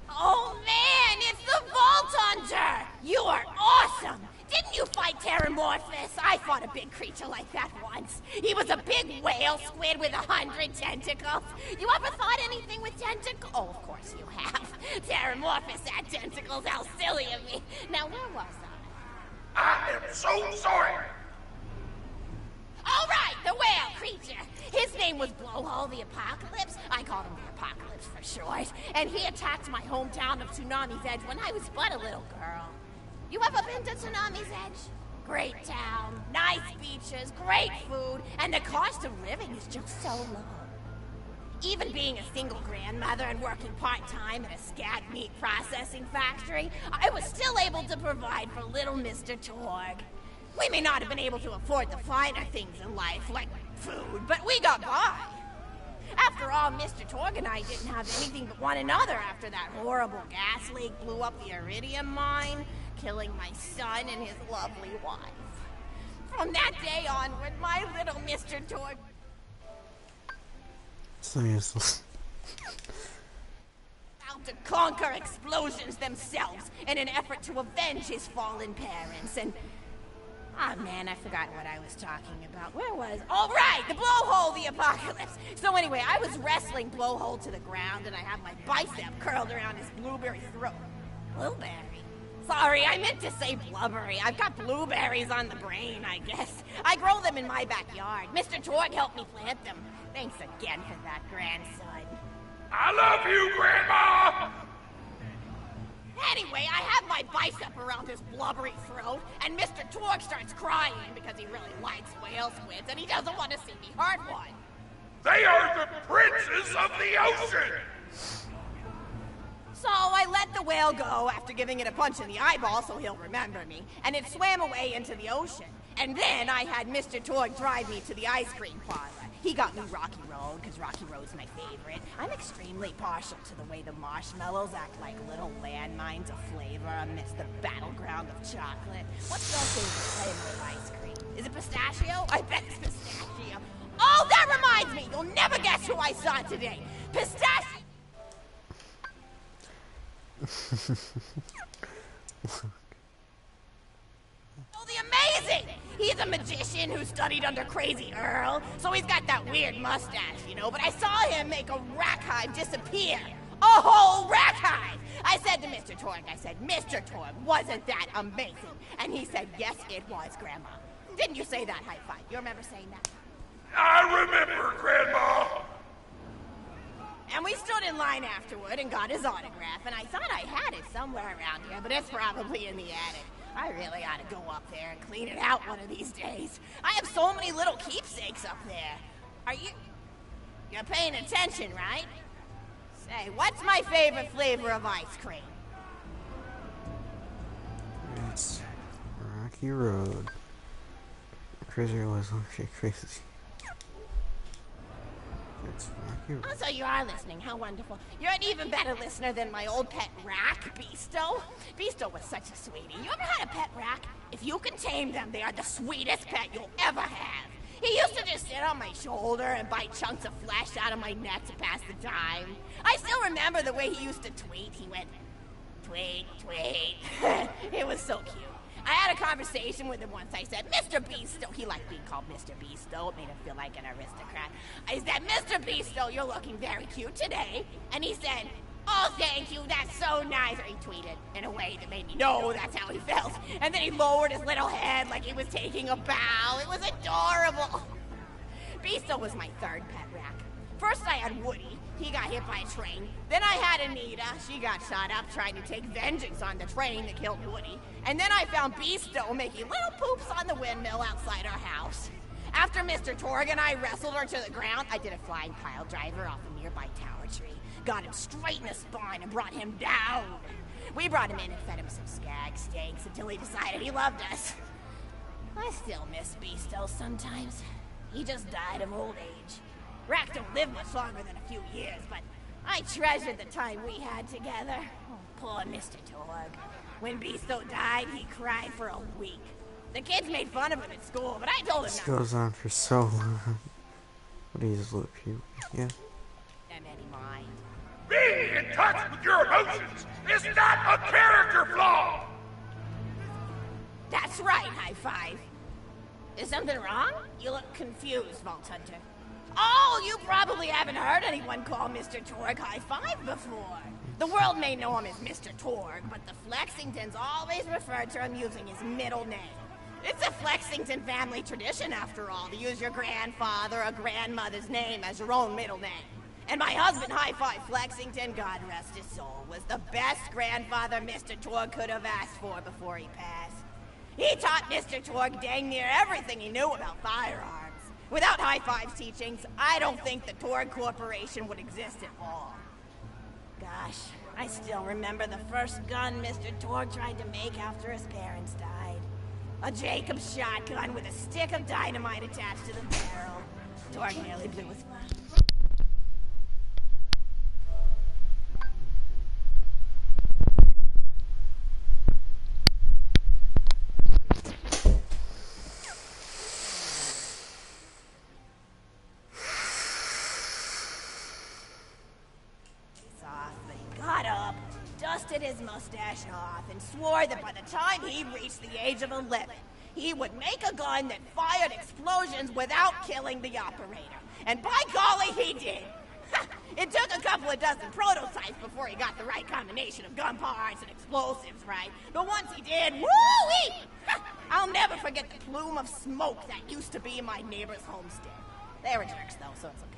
Oh man, it's the Vault Hunter! You are awesome! Didn't you fight Terramorphous? I fought a big creature like that once. He was a big whale squid with 100 tentacles. You ever fought anything with tentacles? Oh, of course you have. Terramorphous had tentacles, how silly of me. Now, where was I? I am so sorry. All right, the whale creature. His name was Blowhole the Apocalypse. I called him the Apocalypse for short. And he attacked my hometown of Tsunami's Edge when I was but a little girl. You ever been to Tsunami's Edge? Great town, nice beaches, great food, and the cost of living is just so low. Even being a single grandmother and working part-time at a scat meat processing factory, I was still able to provide for little Mr. Torg. We may not have been able to afford the finer things in life, like food, but we got by. After all, Mr. Torg and I didn't have anything but one another after that horrible gas leak blew up the iridium mine, killing my son and his lovely wife. From that day onward, my little Mr. Torg... Seriously. out to conquer explosions themselves in an effort to avenge his fallen parents, and... Ah, man, I forgot what I was talking about. Where was... Oh, right! The Blowhole the Apocalypse! So anyway, I was wrestling Blowhole to the ground, and I have my bicep curled around his blueberry throat. Blueberry? Sorry, I meant to say blubbery. I've got blueberries on the brain, I guess. I grow them in my backyard. Mr. Torg helped me plant them. Thanks again for that, grandson. I love you, Grandma! Anyway, I have my bicep around his blubbery throat, and Mr. Torg starts crying because he really likes whale squids, and he doesn't want to see me hurt one. They are the princes of the ocean! So I let the whale go after giving it a punch in the eyeball so he'll remember me, and it swam away into the ocean. And then I had Mr. Torg drive me to the ice cream parlor. He got me Rocky Road, because Rocky Road's my favorite. I'm extremely partial to the way the marshmallows act like little landmines of flavor amidst the battleground of chocolate. What's your favorite flavor of ice cream? Is it pistachio? I bet it's pistachio. Oh, that reminds me! You'll never guess who I saw today! Pistachio! Oh, the amazing! He's a magician who studied under Crazy Earl, so he's got that weird mustache, you know, but I saw him make a rack hive disappear. A whole rack hive! I said to Mr. Torg, Mr. Torg, wasn't that amazing? And he said, yes, it was, Grandma. Didn't you say that, high five? You remember saying that? I remember, Grandma! And we stood in line afterward and got his autograph, and I thought I had it somewhere around here, but it's probably in the attic. I really ought to go up there and clean it out one of these days. I have so many little keepsakes up there. You're paying attention, right? Say, what's my favorite flavor of ice cream? It's Rocky Road. Crazy was okay, crazy. It's wacky. Oh, so you are listening. How wonderful. You're an even better listener than my old pet rack, Beasto. Beasto was such a sweetie. You ever had a pet rack? If you can tame them, they are the sweetest pet you'll ever have. He used to just sit on my shoulder and bite chunks of flesh out of my neck to pass the time. I still remember the way he used to tweet. He went, tweet, tweet. It was so cute. I had a conversation with him once. I said, Mr. Beasto. He liked being called Mr. Beasto. It made him feel like an aristocrat. I said, Mr. Beasto, you're looking very cute today. And he said, oh, thank you. That's so nice. Or he tweeted in a way that made me know that's how he felt. And then he lowered his little head like he was taking a bow. It was adorable. Beasto was my third pet rack. First I had Woody. He got hit by a train. Then I had Anita. She got shot up trying to take vengeance on the train that killed Woody. And then I found Beasto making little poops on the windmill outside our house. After Mr. Torg and I wrestled her to the ground, I did a flying pile driver off a nearby tower tree. Got him straight in the spine and brought him down. We brought him in and fed him some skag steaks until he decided he loved us. I still miss Beasto sometimes. He just died of old age. Rack don't live much longer than a few years, but I treasured the time we had together. Oh, poor Mr. Torg. When Beasto died, he cried for a week. The kids made fun of him at school, but I told him This not goes on for so long. But he's look cute. Yeah. them any mind. Being in touch with your emotions is not a character flaw! That's right, High Five. Is something wrong? You look confused, Vault Hunter. Oh, you probably haven't heard anyone call Mr. Torg High Five before. The world may know him as Mr. Torg, but the Flexingtons always refer to him using his middle name. It's a Flexington family tradition, after all, to use your grandfather or grandmother's name as your own middle name. And my husband, High Five Flexington, God rest his soul, was the best grandfather Mr. Torg could have asked for before he passed. He taught Mr. Torg dang near everything he knew about firearms. Without High Five's teachings, I don't think the Torg Corporation would exist at all. Gosh, I still remember the first gun Mr. Torg tried to make after his parents died. A Jacobs shotgun with a stick of dynamite attached to the barrel. Torg nearly blew his dusted his mustache off and swore that by the time he reached the age of 11, he would make a gun that fired explosions without killing the operator. And by golly, he did. It took a couple of dozen prototypes before he got the right combination of gun parts and explosives right. But once he did, woo-wee! I'll never forget the plume of smoke that used to be in my neighbor's homestead. They were jerks, though, so it's okay.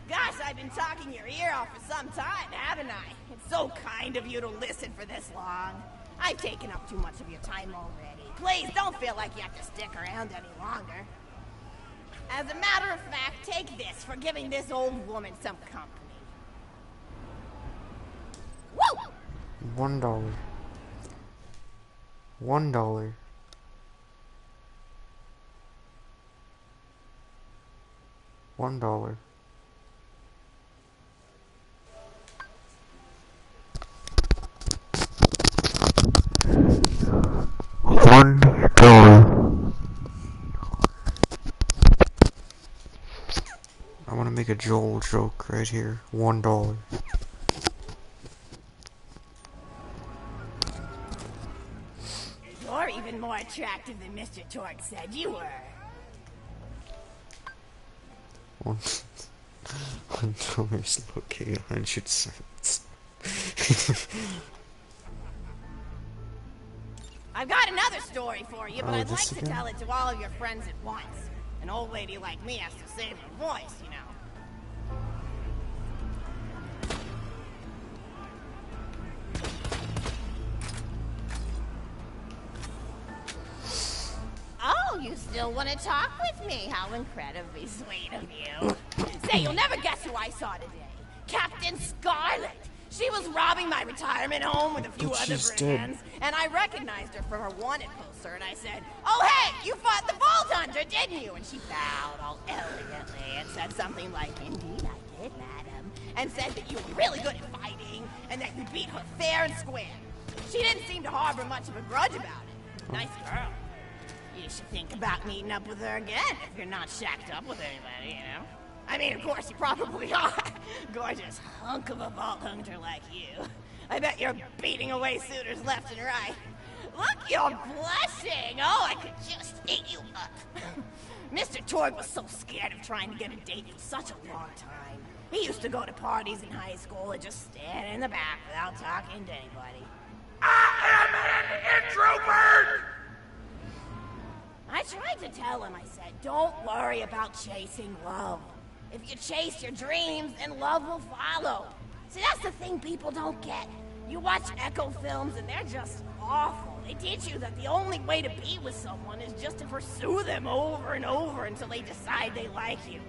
Gosh, I've been talking your ear off for some time, haven't I? It's so kind of you to listen for this long. I've taken up too much of your time already. Please don't feel like you have to stick around any longer. As a matter of fact, take this for giving this old woman some company. Woo! $1. $1. $1. I want to make a Joel joke right here. $1. You're even more attractive than Mr. Torg said you were. $1 is located 100 cents. I've got another story for you, but Oh, I'd like this to again? tell it to all of your friends at once. An old lady like me has to save her voice, you know. Oh, you still want to talk with me? How incredibly sweet of you. Say, you'll never guess who I saw today. Captain Scarlet. She was robbing my retirement home with a few But other she's dead. brigands, and I recognized her from her wanted poster, and I said, "Oh, hey, you fought the Vault Hunter, didn't you?" And she bowed all elegantly and said something like, "Indeed I did, madam," and said that you were really good at fighting, and that you beat her fair and square. She didn't seem to harbor much of a grudge about it. Nice girl. You should think about meeting up with her again if you're not shacked up with anybody, you know? I mean, of course, you probably are. Gorgeous hunk of a Vault Hunter like you. I bet you're beating away suitors left and right. Look, you're blushing. Oh, I could just eat you up. Mr. Torg was so scared of trying to get a date for such a long time. He used to go to parties in high school and just stand in the back without talking to anybody. I am an introvert! I tried to tell him, I said, don't worry about chasing love. If you chase your dreams, then love will follow. See, that's the thing people don't get. You watch Echo films and they're just awful. They teach you that the only way to be with someone is just to pursue them over and over until they decide they like you.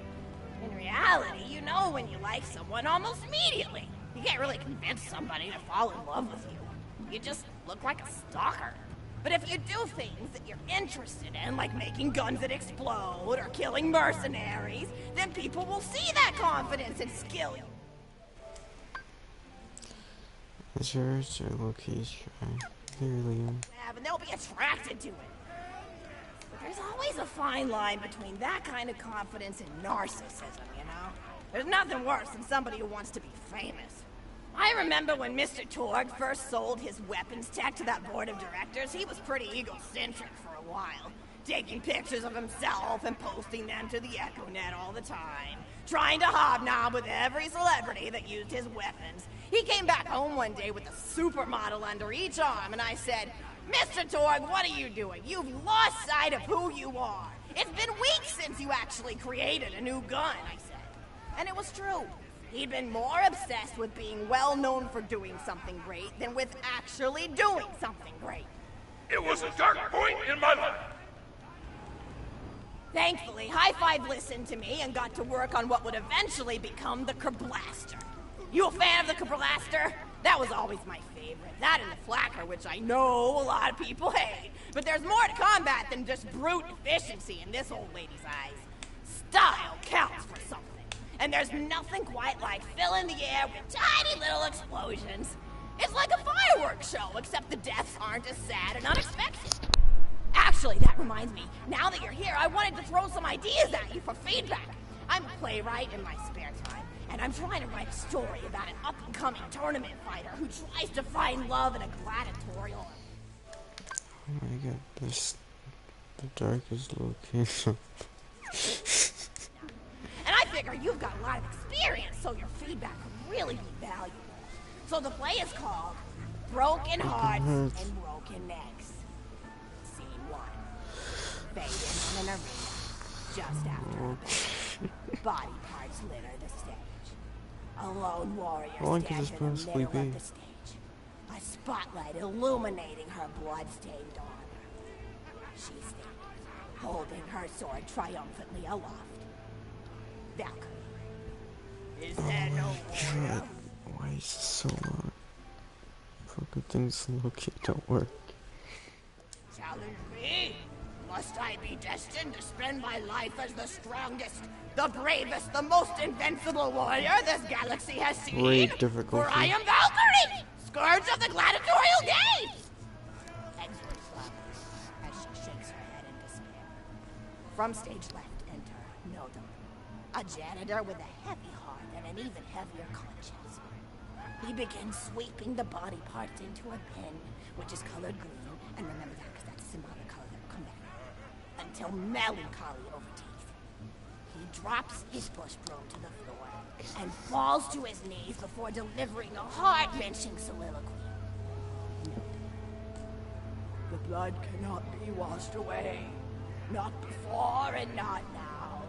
In reality, you know when you like someone almost immediately. You can't really convince somebody to fall in love with you. You just look like a stalker. But if you do things that you're interested in, like making guns that explode or killing mercenaries, then people will see that confidence and skill. Is yours or Loki's try? Clearly. And they'll be attracted to it. But there's always a fine line between that kind of confidence and narcissism, you know? There's nothing worse than somebody who wants to be famous. I remember when Mr. Torg first sold his weapons tech to that board of directors, he was pretty egocentric for a while. Taking pictures of himself and posting them to the EchoNet all the time. Trying to hobnob with every celebrity that used his weapons. He came back home one day with a supermodel under each arm, and I said, "Mr. Torg, what are you doing? You've lost sight of who you are. It's been weeks since you actually created a new gun," I said. And it was true. He'd been more obsessed with being well known for doing something great than with actually doing something great. It was a dark point in my life. Thankfully, High Five listened to me and got to work on what would eventually become the Kerblaster. You a fan of the Kerblaster? That was always my favorite. That and the Flacker, which I know a lot of people hate. But there's more to combat than just brute efficiency in this old lady's eyes. Style counts for something. And there's nothing quite like filling the air with tiny little explosions. It's like a fireworks show, except the deaths aren't as sad and unexpected. Actually, that reminds me, now that you're here, I wanted to throw some ideas at you for feedback. I'm a playwright in my spare time, and I'm trying to write a story about an up-and-coming tournament fighter who tries to find love in a gladiatorial. Oh my god, this the darkest location. And I figure you've got a lot of experience, so your feedback would really be valuable. So the play is called Broken Hearts and Broken Necks. Scene 1. Fade in an arena just after a battle. Body parts litter the stage. A lone warrior stands in the middle of the stage. A spotlight illuminating her blood-stained armor. She's standing, holding her sword triumphantly aloft. Valkyrie. Is there no warrior? Why is this so long? Broken things Loki don't work. Challenge me? Must I be destined to spend my life as the strongest, the bravest, the most invincible warrior this galaxy has seen? Great difficulty. For I am Valkyrie, scourge of the gladiatorial games! Exit flowers as she shakes her head in despair. From stage left, enter Nodon, a janitor with a heavy heart and an even heavier conscience. He begins sweeping the body parts into a bin, which is colored green, and remember that because that's a symbolic color that will come back, until melancholy overtakes him. He drops his bush broom to the floor and falls to his knees before delivering a heart-wrenching soliloquy. The blood cannot be washed away. Not before and not now.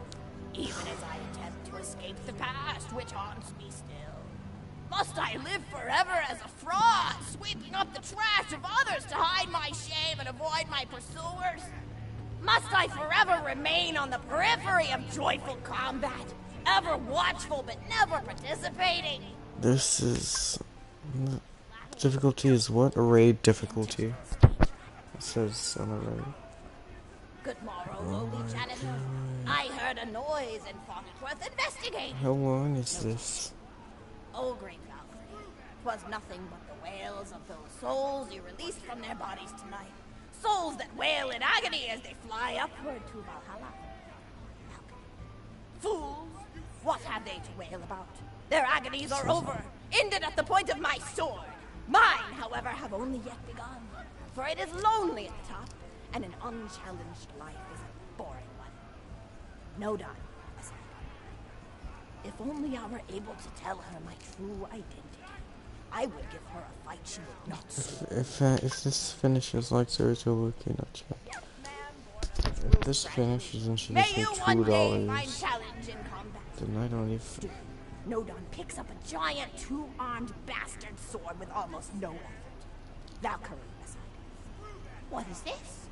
Even as I attempt to escape the past, which haunts me still. Must I live forever as a fraud, sweeping up the trash of others to hide my shame and avoid my pursuers? Must I forever remain on the periphery of joyful combat, ever watchful but never participating? This is Difficulty is what? Raid difficulty. It says on the right. Good morrow, lowly janitor. I heard a noise and thought it worth investigating. How long is this? Oh, great Valkyrie. 'Twas nothing but the wails of those souls you released from their bodies tonight. Souls that wail in agony as they fly upward to Valhalla. Fools! What have they to wail about? Their agonies are over, ended at the point of my sword. Mine, however, have only yet begun. For it is lonely at the top, and an unchallenged life is a boring one. No done. If only I were able to tell her my true identity, I would give her a fight she would not see. If this finishes like Sergio Luki, not chat. If this finishes and she gives me $2, then I don't even. Nodon picks up a giant two-armed bastard sword with almost no effort. Valkyrie beside it. What is this?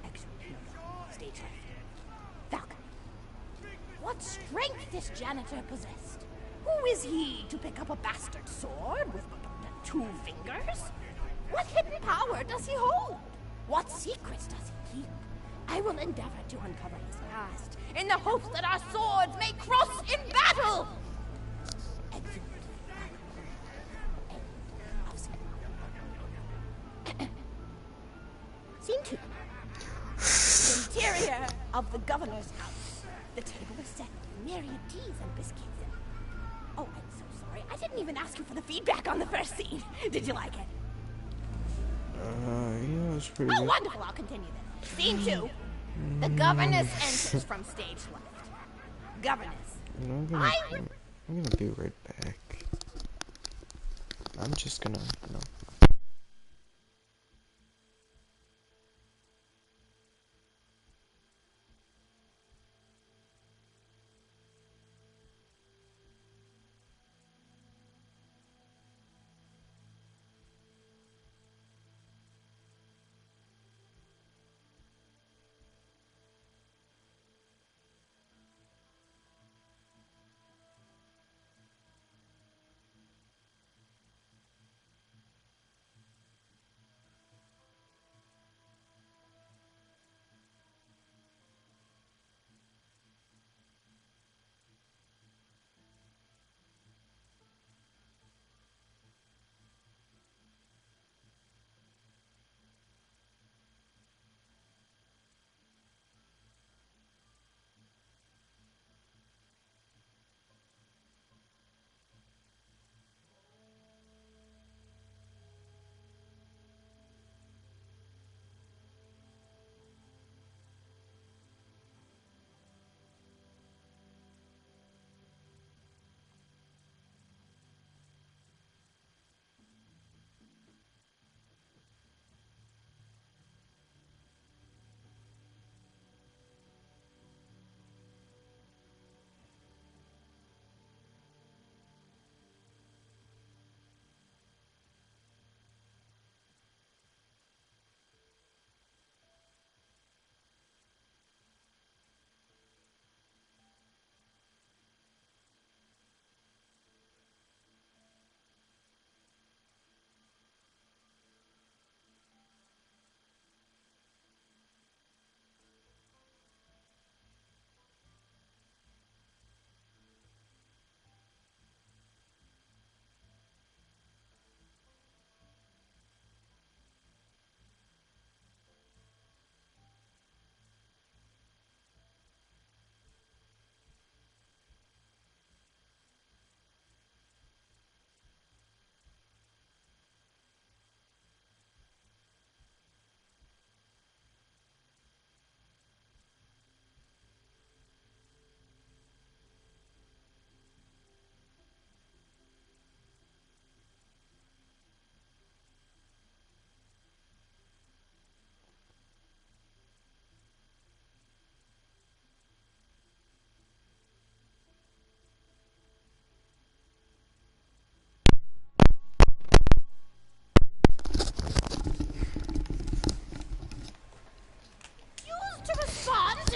Actually, no, stage left. Valkyrie. What strength this janitor possessed? Who is he to pick up a bastard sword with but 2 fingers? What hidden power does he hold? What secrets does he keep? I will endeavor to uncover his past in the hopes that our swords may cross in battle! Scene 2. The interior of the governor's house. The table is set with myriad teas and biscuits. Oh, I'm so sorry. I didn't even ask you for the feedback on the first scene. Did you like it? Yeah, it's pretty Oh, good. wonderful. I'll continue then. Scene 2. The governess enters from stage left. Governess. No, I'm gonna be right back. I'm just gonna,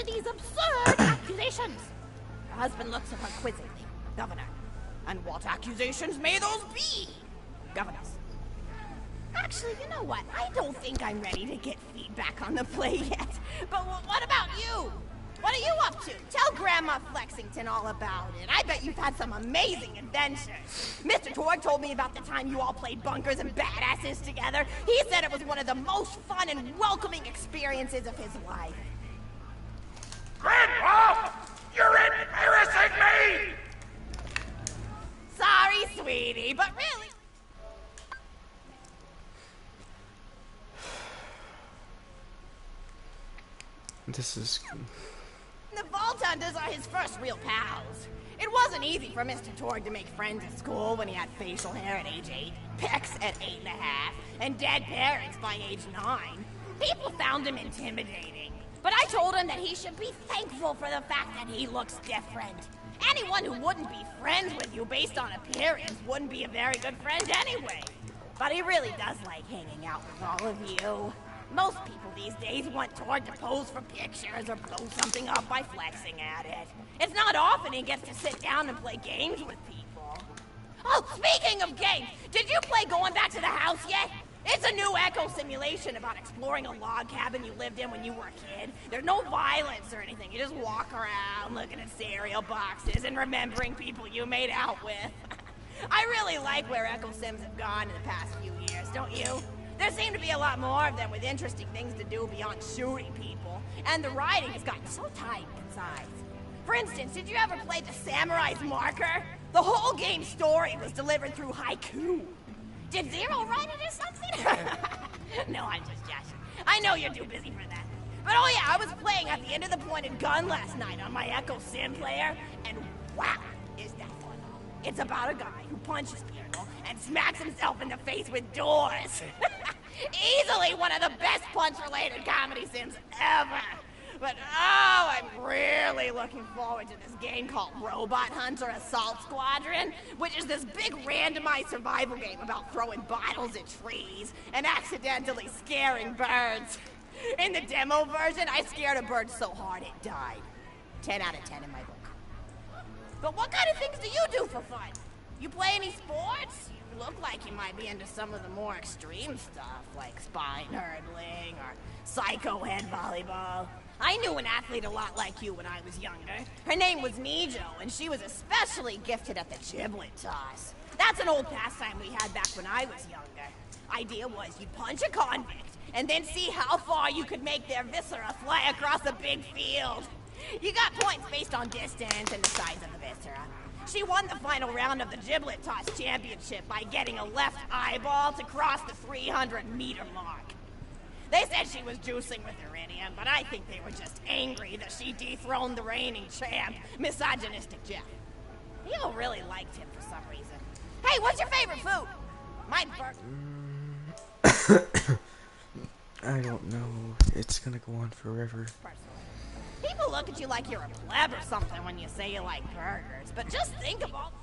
these absurd accusations. Her husband looks at her quizzically. Governor, and what accusations may those be? Governors. Actually, you know what? I don't think I'm ready to get feedback on the play yet. But what about you? What are you up to? Tell Grandma Flexington all about it. I bet you've had some amazing adventures. Mr. Torg told me about the time you all played bunkers and badasses together. He said it was one of the most fun and welcoming experiences of his life. Grandpa! You're embarrassing me! Sorry, sweetie, but really... This is... The Vault Hunters are his first real pals. It wasn't easy for Mr. Torg to make friends at school when he had facial hair at age 8, pecs at 8.5, and dead parents by age 9. People found him intimidating. But I told him that he should be thankful for the fact that he looks different. Anyone who wouldn't be friends with you based on appearance wouldn't be a very good friend anyway. But he really does like hanging out with all of you. Most people these days want Torg to pose for pictures or blow something up by flexing at it. It's not often he gets to sit down and play games with people. Oh, speaking of games, did you play Going Back to the House yet? It's a new echo simulation about exploring a log cabin you lived in when you were a kid. There's no violence or anything. You just walk around looking at cereal boxes and remembering people you made out with. I really like where Echo Sims have gone in the past few years, don't you? There seem to be a lot more of them with interesting things to do beyond shooting people, and the writing has gotten so tight and concise. For instance, did you ever play The Samurai's Marker? The whole game's story was delivered through haiku. Did Zero write it or something? No, I'm just joshing. I know you're too busy for that. But oh yeah, I was playing at the end of the pointed gun last night on my Echo Sim player, and wow, is that fun. It's about a guy who punches people and smacks himself in the face with doors. Easily one of the best punch-related comedy sims ever. But oh, I'm really looking forward to this game called Robot Hunter Assault Squadron, which is this big randomized survival game about throwing bottles at trees and accidentally scaring birds. In the demo version, I scared a bird so hard it died. 10 out of 10 in my book. But what kind of things do you do for fun? You play any sports? You look like you might be into some of the more extreme stuff, like spine hurdling or psycho head volleyball. I knew an athlete a lot like you when I was younger. Her name was Mijo, and she was especially gifted at the giblet toss. That's an old pastime we had back when I was younger. Idea was you'd punch a convict, and then see how far you could make their viscera fly across a big field. You got points based on distance and the size of the viscera. She won the final round of the giblet toss championship by getting a left eyeball to cross the 300-meter mark. They said she was juicing with iridium, but I think they were just angry that she dethroned the reigning champ, misogynistic Jeff. People really liked him for some reason. Hey, what's your favorite food? My burger. I don't know. It's gonna go on forever. People look at you like you're a pleb or something when you say you like burgers, but just think of all...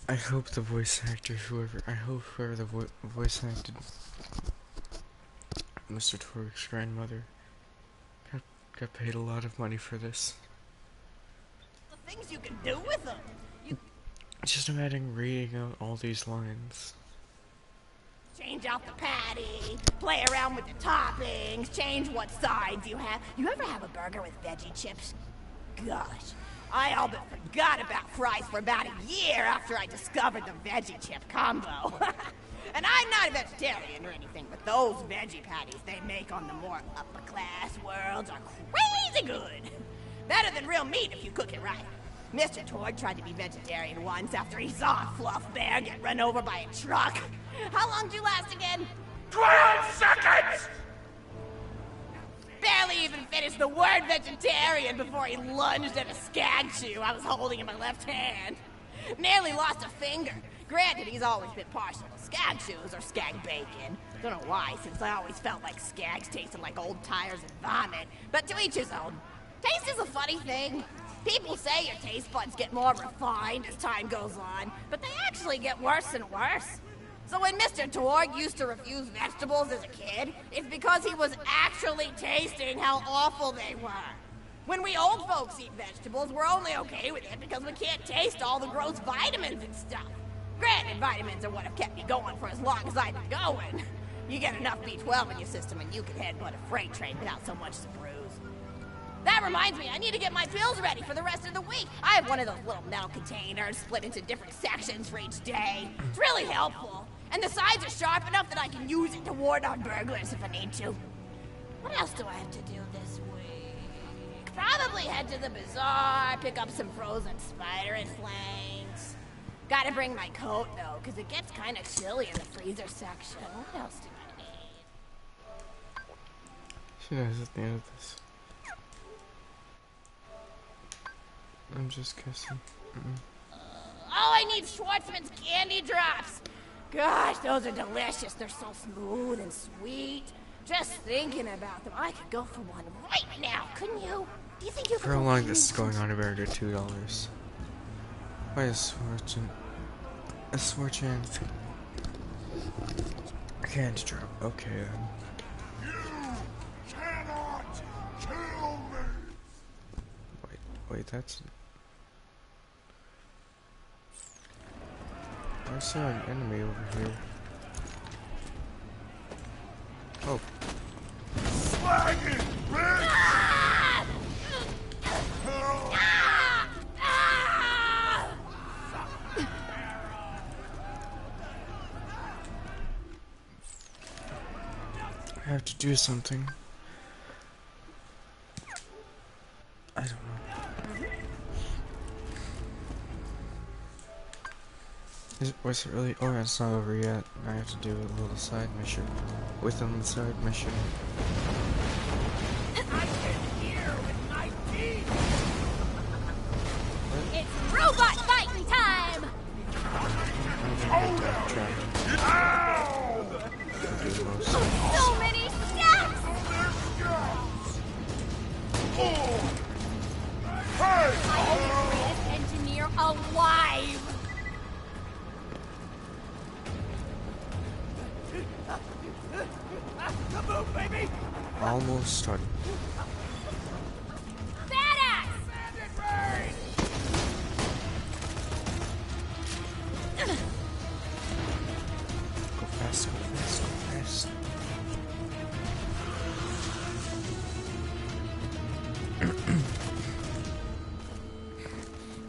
I hope the voice actor, whoever the voice acted Mr. Torg's grandmother got paid a lot of money for this. The things you can do with them. Just imagine reading out all these lines. Change out the patty, play around with the toppings, change what sides you have. You ever have a burger with veggie chips? Gosh, I all but forgot about fries for about a year after I discovered the veggie chip combo. And I'm not a vegetarian or anything, but those veggie patties they make on the more upper class worlds are crazy good. Better than real meat if you cook it right. Mr. Torg tried to be vegetarian once after he saw a fluff bear get run over by a truck. How long did you last again? 12 seconds! Barely even finished the word vegetarian before he lunged at a skag chew I was holding in my left hand. Nearly lost a finger. Granted, he's always been partial to skag chews or skag bacon. Don't know why, since I always felt like skags tasted like old tires and vomit. But to each his own. Taste is a funny thing. People say your taste buds get more refined as time goes on, but they actually get worse and worse. So when Mr. Torg used to refuse vegetables as a kid, it's because he was actually tasting how awful they were. When we old folks eat vegetables, we're only okay with it because we can't taste all the gross vitamins and stuff. Granted, vitamins are what have kept me going for as long as I've been going. You get enough B12 in your system and you can headbutt a freight train without so much as a bruise. That reminds me, I need to get my pills ready for the rest of the week. I have one of those little metal containers split into different sections for each day. It's really helpful. And the sides are sharp enough that I can use it to ward off burglars if I need to. What else do I have to do this week? Probably head to the bazaar, pick up some frozen spider and flanks. Gotta bring my coat, though, because it gets kind of chilly in the freezer section. What else do I need? She knows at the end of this. I'm just guessing. Oh, I need Schwartzman's candy drops. Gosh, those are delicious. They're so smooth and sweet. Just thinking about them, I could go for one right now, couldn't you? Do you think you could? For how long this is going on, I better get $2. Why is a Schwartzman candy drop? Okay then. You cannot kill me! Wait, that's... I saw an enemy over here. Oh. Slag it, bitch! Ah! Ah! Ah! I have to do something. I don't know. Was it really? Oh, it's not over yet. I have to do a little side mission. Within the side mission. I can hear with my teeth! It's robot fighting time! So many stacks! I am the greatest engineer alive! Come on, baby! Almost started. Badass! Go fast, go fast, go fast.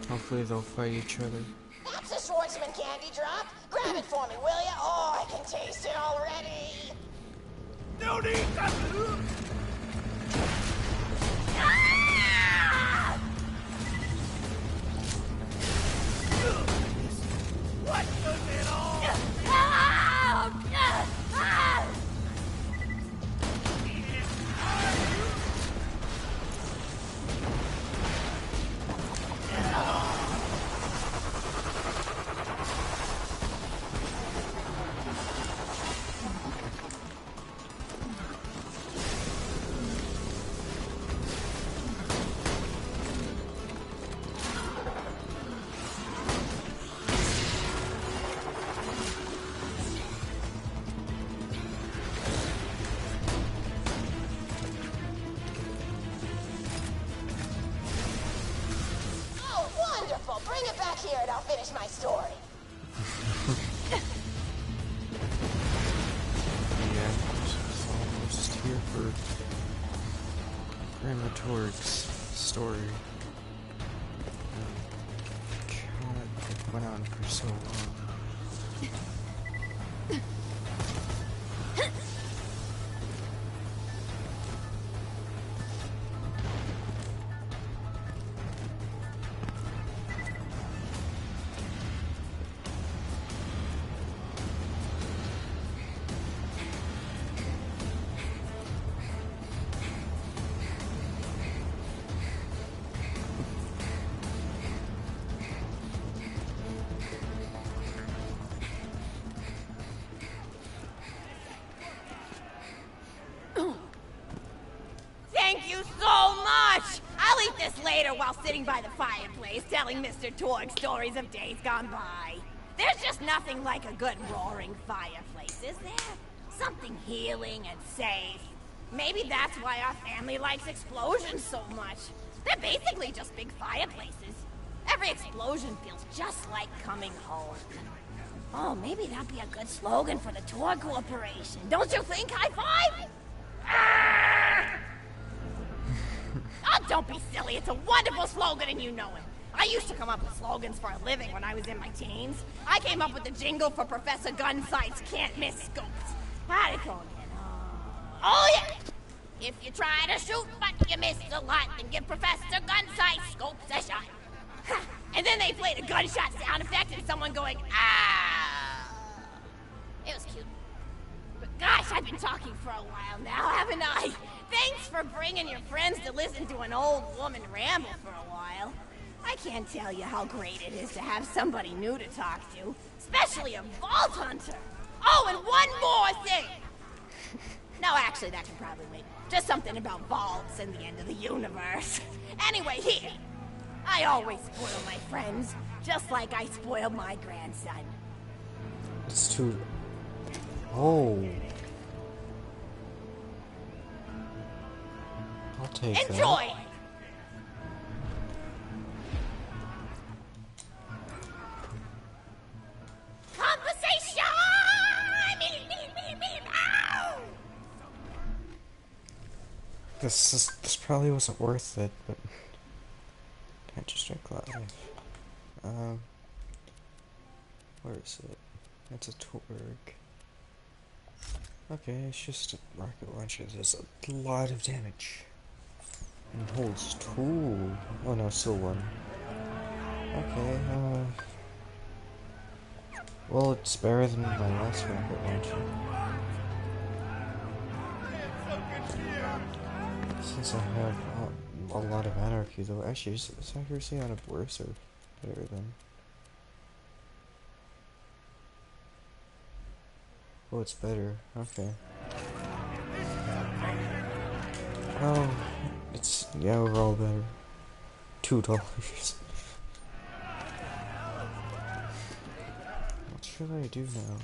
Hopefully they'll fight each other. That's a Schwartzman candy drop. Grab it for me, will ya? Oh, I can taste it already. No need to... Ah! What does it all... Ah! Ah! Oh, wonderful. Bring it back here and I'll finish my story. Yeah, it's almost here for Grandma Torg's story. God, it went on for so long. Thank you so much! I'll eat this later while sitting by the fireplace telling Mr. Torg stories of days gone by. There's just nothing like a good roaring fireplace, is there? Something healing and safe. Maybe that's why our family likes explosions so much. They're basically just big fireplaces. Every explosion feels just like coming home. Oh, maybe that'd be a good slogan for the tour corporation. Don't you think, High Five? Oh, don't be silly. It's a wonderful slogan and you know it. I used to come up with slogans for a living when I was in my teens. I came up with the jingle for Professor Gunsight's Can't Miss Scopes. How'd it go again? Oh, yeah! If you try to shoot but you miss a lot, then give Professor Gunsight Scopes a shot. And then they played a gunshot sound effect and someone going, ah! It was cute. But gosh, I've been talking for a while now, haven't I? Thanks for bringing your friends to listen to an old woman ramble for a while. I can't tell you how great it is to have somebody new to talk to, especially a vault hunter. Oh, and one more thing. No, actually, that can probably wait. Just something about vaults and the end of the universe. Anyway, here. I always spoil my friends, just like I spoiled my grandson. It's too... Oh. I'll take that. Enjoy! Conversation! Ow! This probably wasn't worth it, but can't just drink live. Where is it? It's a Torg. Okay, it's just a rocket launcher. Does a lot of damage. And holds 2. Oh no, still 1. Okay, well, it's better than my last rocket launcher. Since I have a lot of anarchy, though. Actually, is accuracy on a worse or better than? Oh, it's better. Okay. Oh, it's, yeah, overall better. $2. What should I do now?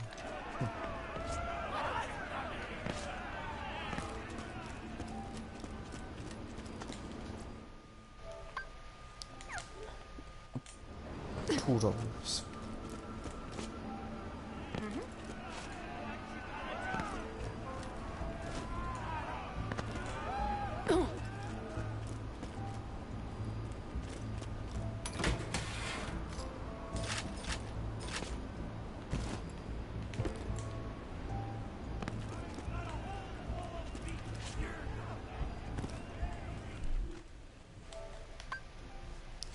$2.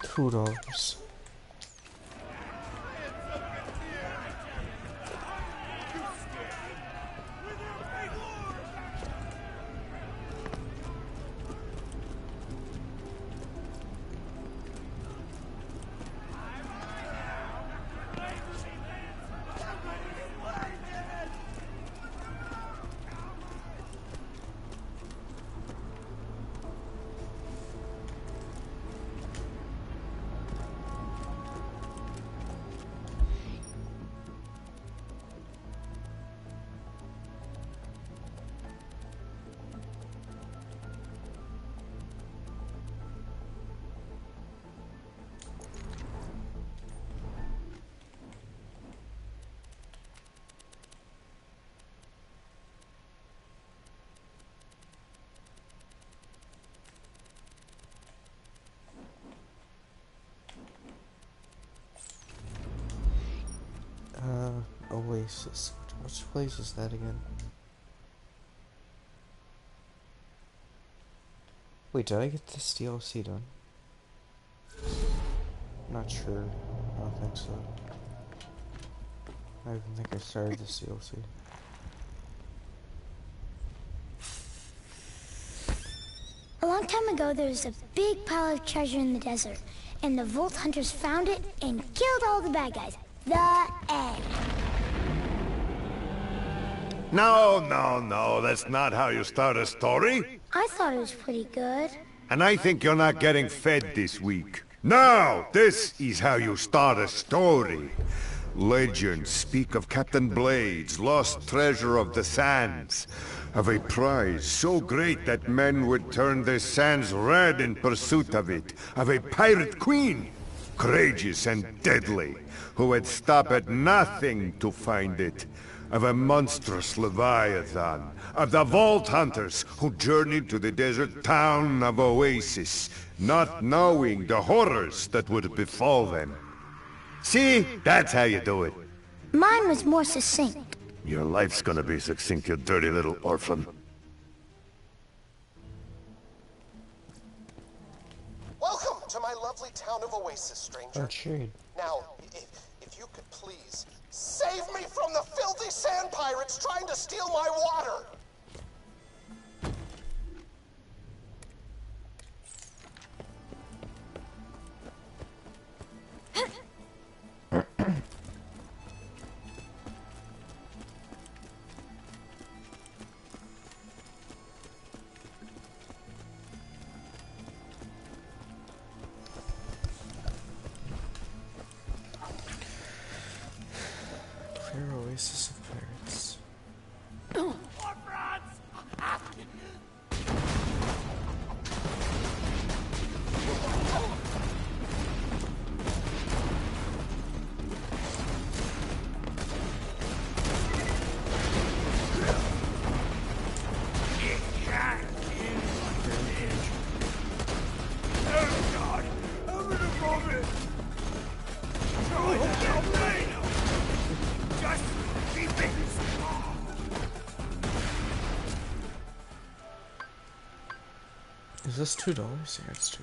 $2. Oasis. Which place is that again? Wait, did I get this DLC done? Not sure. I don't think so. I don't even think I started this DLC. A long time ago, there was a big pile of treasure in the desert, and the Vault Hunters found it and killed all the bad guys. The end. No, that's not how you start a story. I thought it was pretty good. And I think you're not getting fed this week. Now, this is how you start a story. Legends speak of Captain Blade's lost treasure of the sands, of a prize so great that men would turn the sands red in pursuit of it, of a pirate queen. courageous and deadly, who would stop at nothing to find it. Of a monstrous leviathan, of the vault hunters who journeyed to the desert town of Oasis, not knowing the horrors that would befall them. See? That's how you do it. Mine was more succinct. Your life's gonna be succinct, you dirty little orphan. Welcome to my lovely town of Oasis, stranger. Oh, shade. Now, if you could please save me from the filthy sand pirates trying to steal my water. Clear Oasis of Pirates. Is this $2? Yeah, it's $2.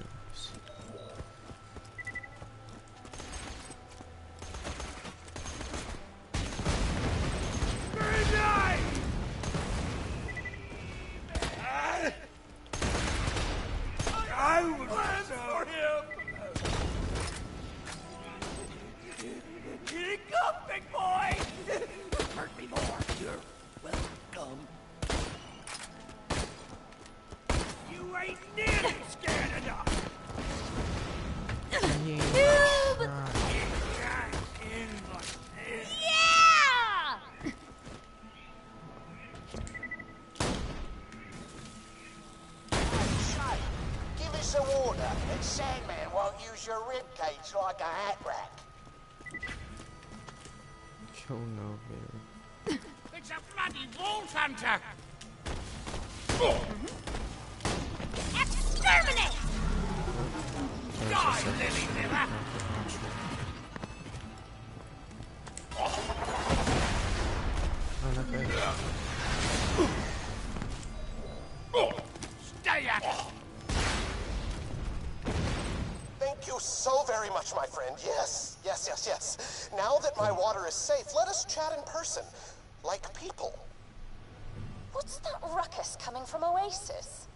Sandman won't use your ribcage like a hat rack. Oh no, baby. It's a bloody vault hunter! Exterminate! Die, lily liver! Oh, not bad. Stay at it! Thank you so very much, my friend. Yes. Now that my water is safe, let us chat in person. Like people. What's that ruckus coming from Oasis?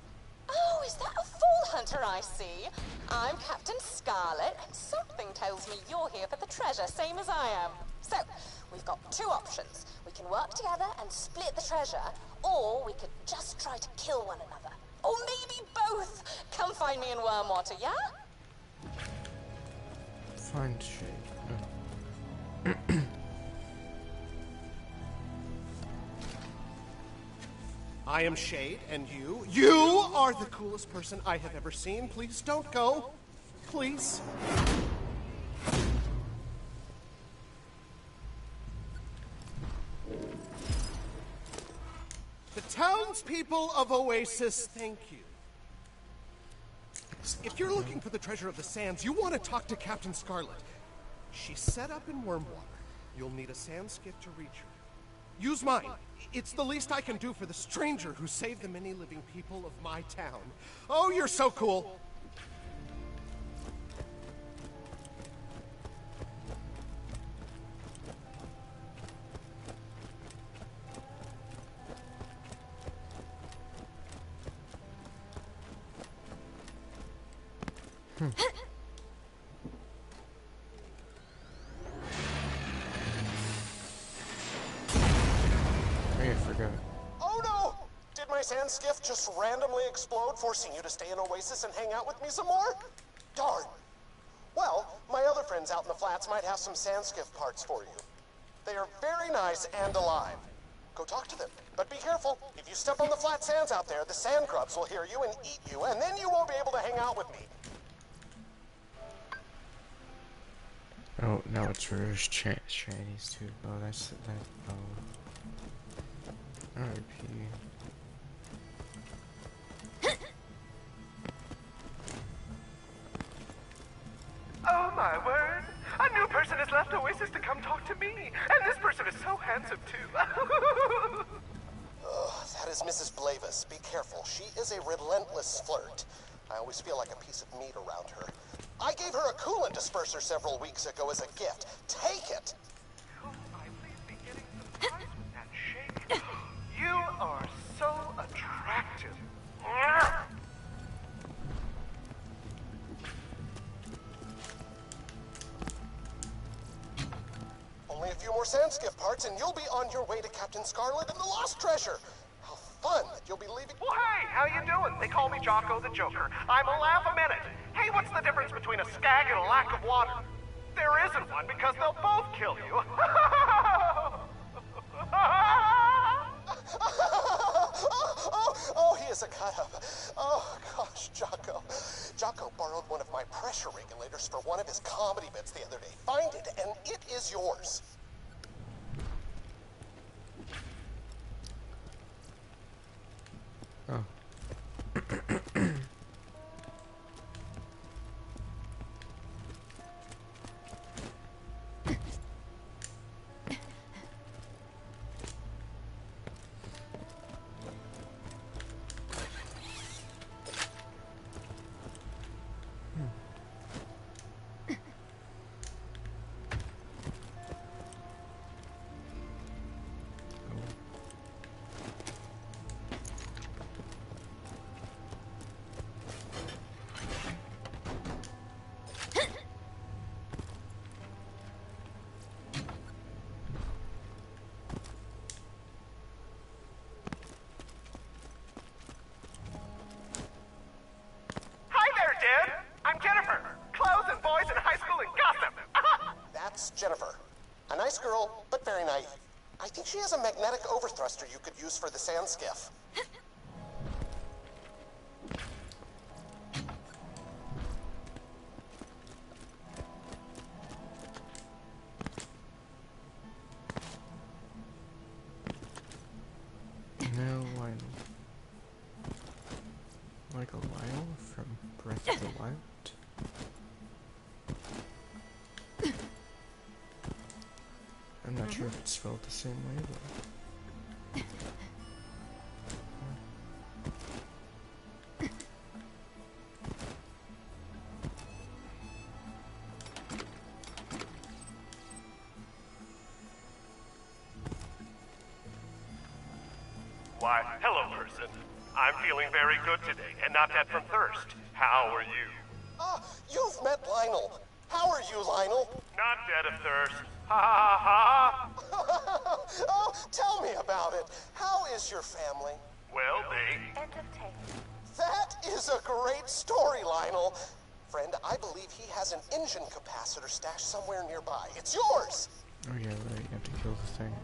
Oh, is that a fall hunter I see? I'm Captain Scarlet, and something tells me you're here for the treasure, same as I am. So, we've got two options. We can work together and split the treasure, or we could just try to kill one another. Or maybe both. Come find me in Wormwater, yeah? Find shade. I am Shade, and you are the coolest person I have ever seen. Please don't go. Please. The townspeople of Oasis, thank you. If you're looking for the treasure of the sands, you want to talk to Captain Scarlet. She's set up in Wormwater. You'll need a sand skiff to reach her. Use mine. It's the least I can do for the stranger who saved the many living people of my town. Oh, you're so cool. I forgot. Oh no! Did my sand skiff just randomly explode, forcing you to stay in Oasis and hang out with me some more? Darn. Well, my other friends out in the flats might have some sand skiff parts for you. They are very nice and alive. Go talk to them, but be careful. If you step on the flat sands out there, the sand grubs will hear you and eat you, and then you won't be able to hang out with me. Oh, now it's Rouge Chinese too. Oh, that's that. Oh. R.I.P. Oh my word! A new person has left Oasis to come talk to me, and this person is so handsome too. That is Mrs. Blavis. Be careful. She is a relentless flirt. I always feel like a piece of meat around her. I gave her a coolant disperser several weeks ago as a gift. Take it! You are so attractive. Only a few more Sandskiff parts and you'll be on your way to Captain Scarlet and the Lost Treasure. How fun that you'll be leaving. Well, hey, how you doing? They call me Jocko the Joker. I'm a laugh a minute. Hey, what's the difference between a skag and a lack of water? There isn't one because they'll both kill you. Oh, he is a cut-up. Oh, gosh, Jocko. Jocko borrowed one of my pressure regulators for one of his comedy bits the other day. Find it, and it is yours. Oh. Jennifer. A nice girl, but very naive. I think she has a magnetic overthruster you could use for the Sandskiff. No one like a Lyle from Breath of the Wild. I'm not sure if it's spelled the same way, but... Why, hello, person. I'm feeling very good today, and not dead from thirst. How are you? Ah, you've met Lionel. How are you, Lionel? Not dead of thirst. Ha ha ha ha! Oh, tell me about it. How is your family? Well, they... End of tape. That is a great story, Lionel. Friend, I believe he has an engine capacitor stashed somewhere nearby. It's yours! Oh yeah, right, you have to kill the thing.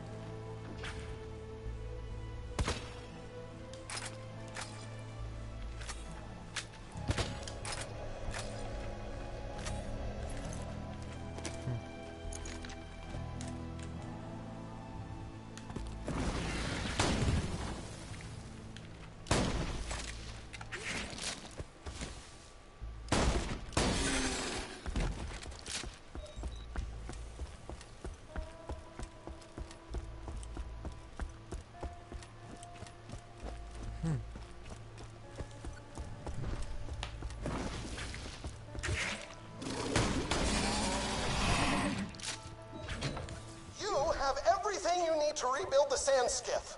To rebuild the Sandskiff.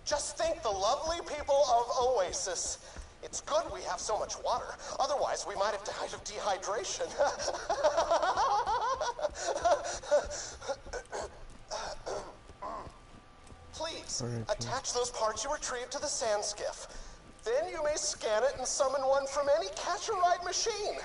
Just think the lovely people of Oasis. It's good we have so much water. Otherwise, we might have died of dehydration. Please, attach those parts you retrieved to the Sandskiff. Then you may scan it and summon one from any catch-a-ride machine.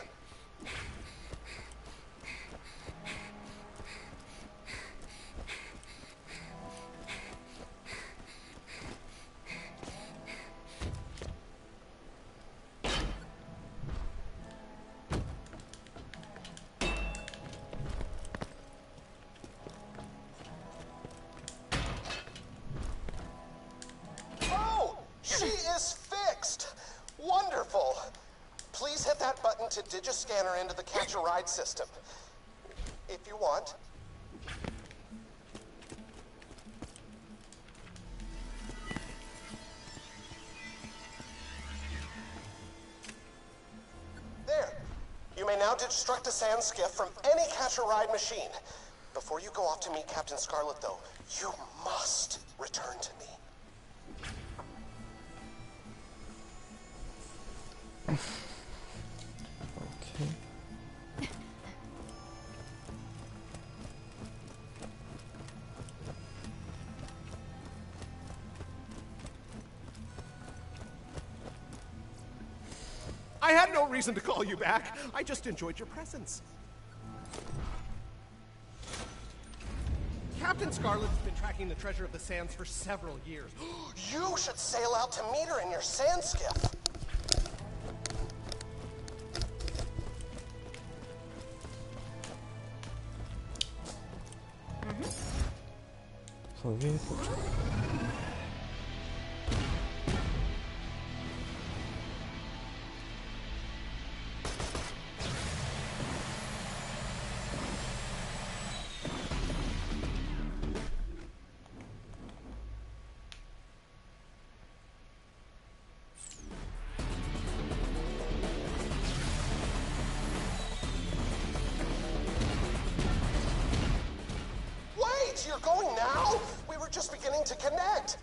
just scan her into the catch-a-ride system. If you want. There. You may now destruct a sand skiff from any catch-a-ride machine. Before you go off to meet Captain Scarlet, though, you must return to me. Okay. I had no reason to call you back. I just enjoyed your presence. Captain Scarlet's been tracking the treasure of the sands for several years. You should sail out to meet her in your sand skiff. So vehicle check. Wait, you're going now? We were just beginning to connect.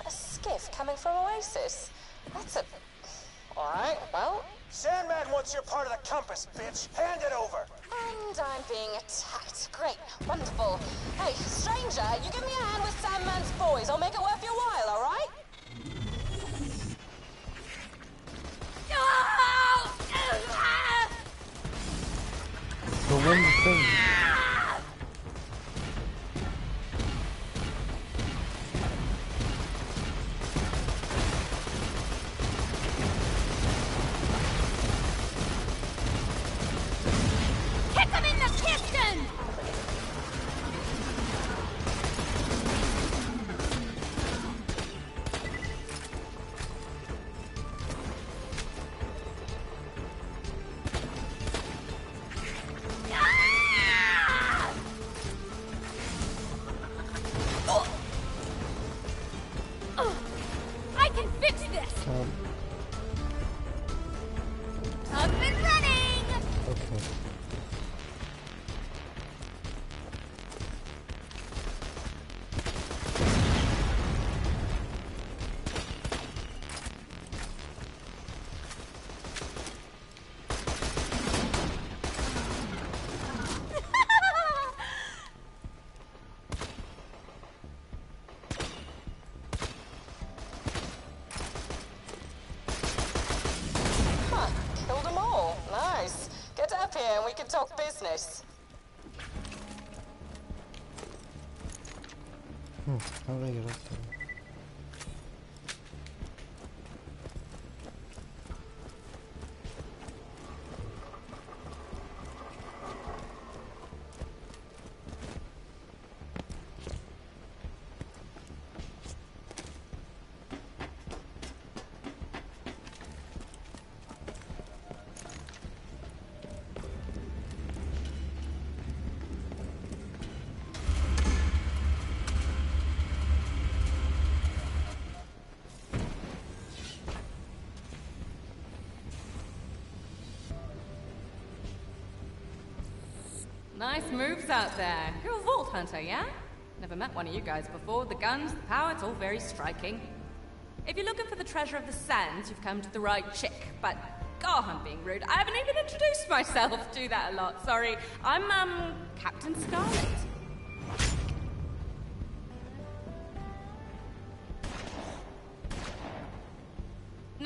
Skiff coming from Oasis. That's a... Alright, well... Sandman wants your part of the compass, bitch. Hand it over. And I'm being attacked. Great. Wonderful. Hey, stranger, you give me a hand with Sandman's boys. I'll make it worth your while, alright? The one thing. Kick him in the piston! I can fix this! Up and running! Okay. Huh, killed them all. Nice. Get up here and we can talk business. How do I get up there? Nice moves out there. You're a vault hunter, yeah? Never met one of you guys before. The guns, the power, it's all very striking. If you're looking for the treasure of the sands, you've come to the right chick. But, God, I'm being rude. I haven't even introduced myself. Do that a lot, sorry. I'm, Captain Scarlet.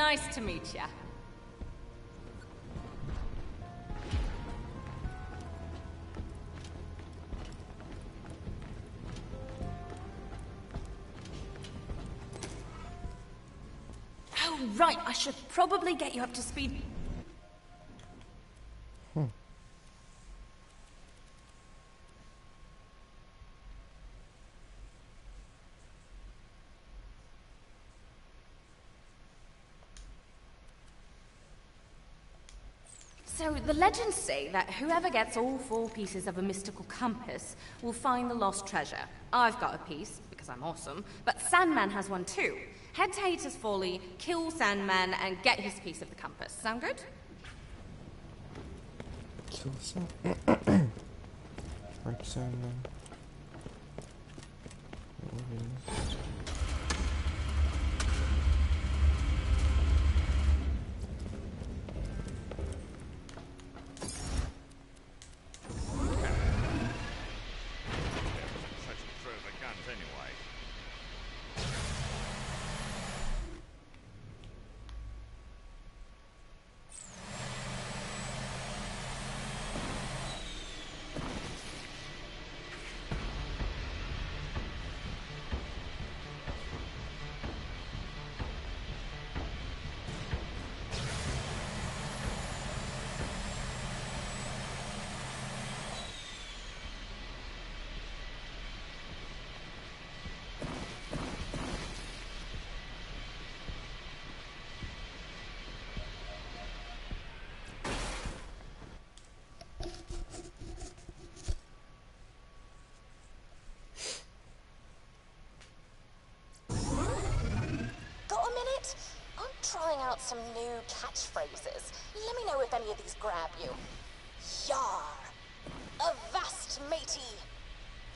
Nice to meet ya. Oh, right, I should probably get you up to speed. So, the legends say that whoever gets all 4 pieces of a mystical compass will find the lost treasure. I've got a piece, because I'm awesome, but Sandman has one too. Head to Hater's Folly, kill Sandman, and get his piece of the compass. Sound good? Kill Sandman. Right, Sandman. Trying out some new catchphrases. Let me know if any of these grab you. Yar. Avast, matey.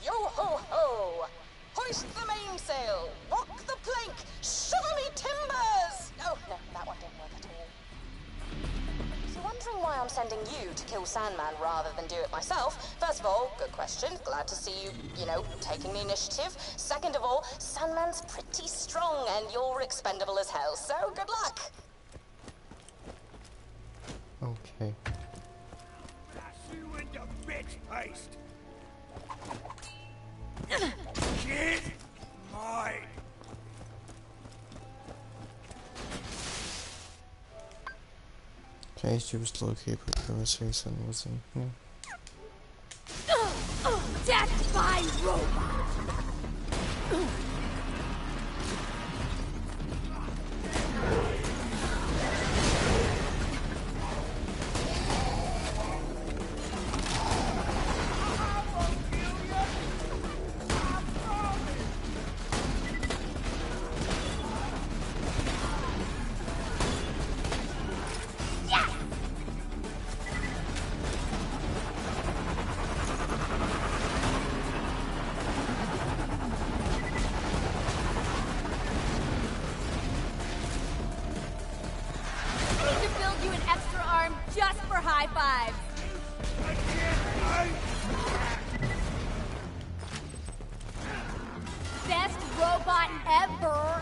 Yo ho ho. Hoist the mainsail. Rock the plank. Shiver me timbers. Oh, no, that one didn't work at all. So wondering why I'm sending you to kill Sandman rather than do it myself? First of all, good question. Glad to see you know, taking the initiative. Second of all, Sandman's pretty strong and you're expendable as hell, so good luck. Okay. You into bitch paste. Get mine. Place used locate previously and was in here. Death by robot! Just for high fives. Best robot ever.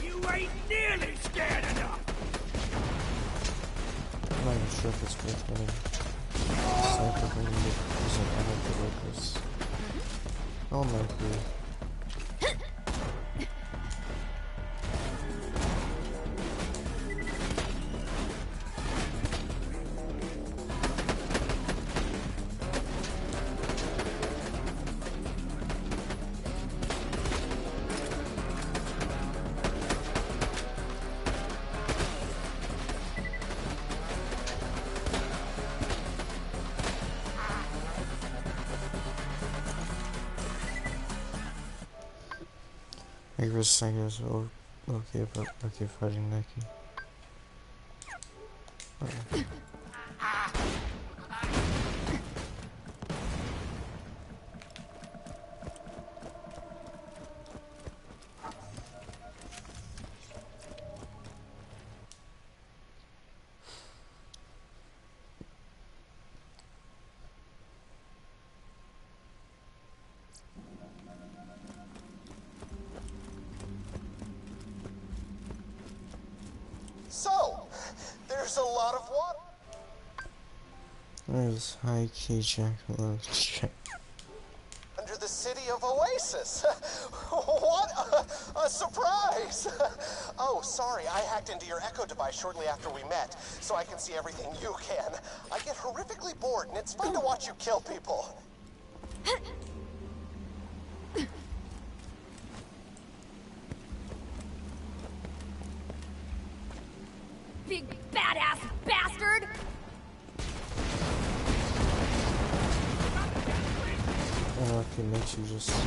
You ain't nearly scared enough. I'm not even sure if it's worth winning. Cyber when you use an ammo for workers. Oh my god. I was saying as well, okay, but okay, fighting Nike. lot of water. There's high key jackalope check. Under the city of Oasis. What a surprise! Oh, sorry, I hacked into your Echo device shortly after we met, so I can see everything you can. I get horrifically bored, and it's fun to watch you kill people. Big badass bastard! I don't know if it makes you just like,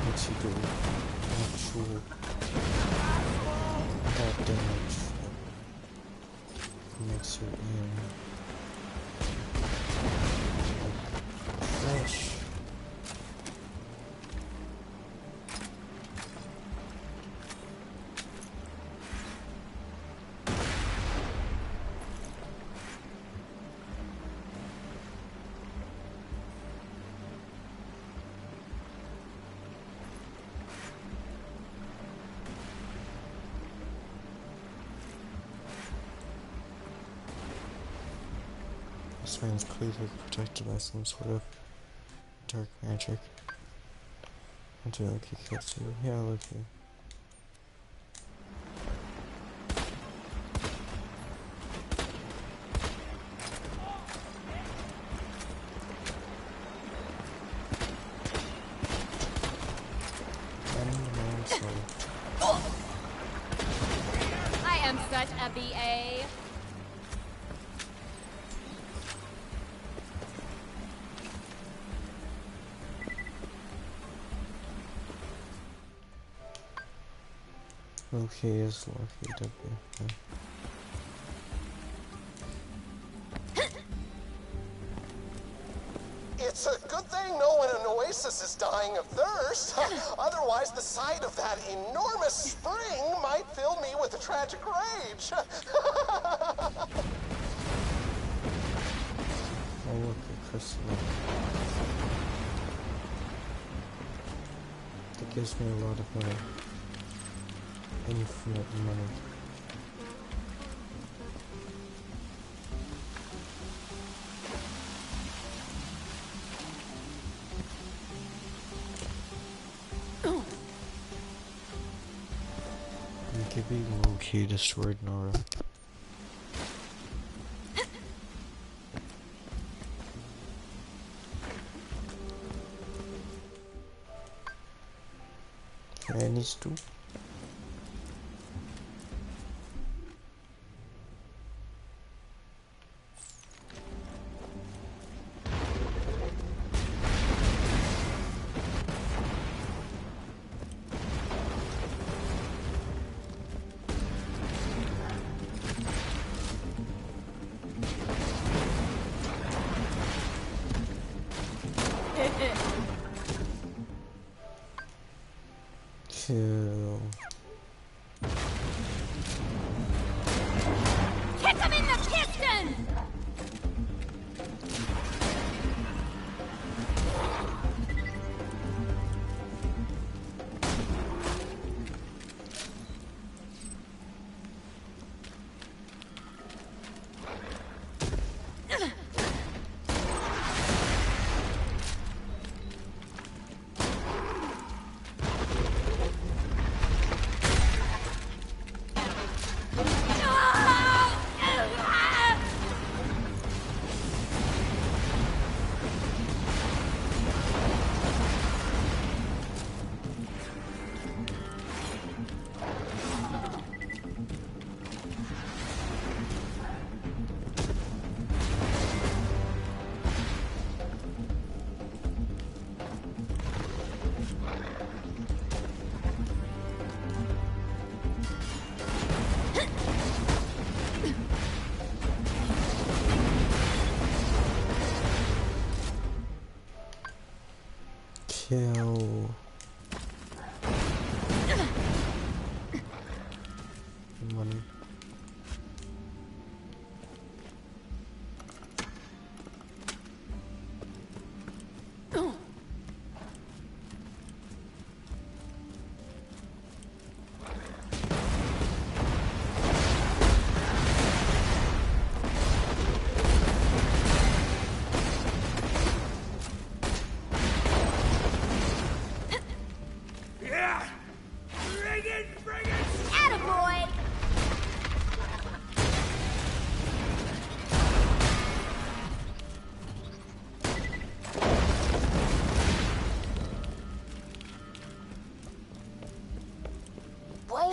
makes you do actual bad damage. It makes your aim like trash. This man's clearly protected by some sort of dark magic. Until like he kills you. Yeah, look here. I am such a BA. Okay, it's lucky W. Yeah. It's a good thing no one in Oasis is dying of thirst. Otherwise, the sight of that enormous spring might fill me with a tragic rage. Oh, look at Crystal. That gives me a lot of money. Infinite money. You could be low-key destroyed Nora. And these two. Kill. Kick him in the piston!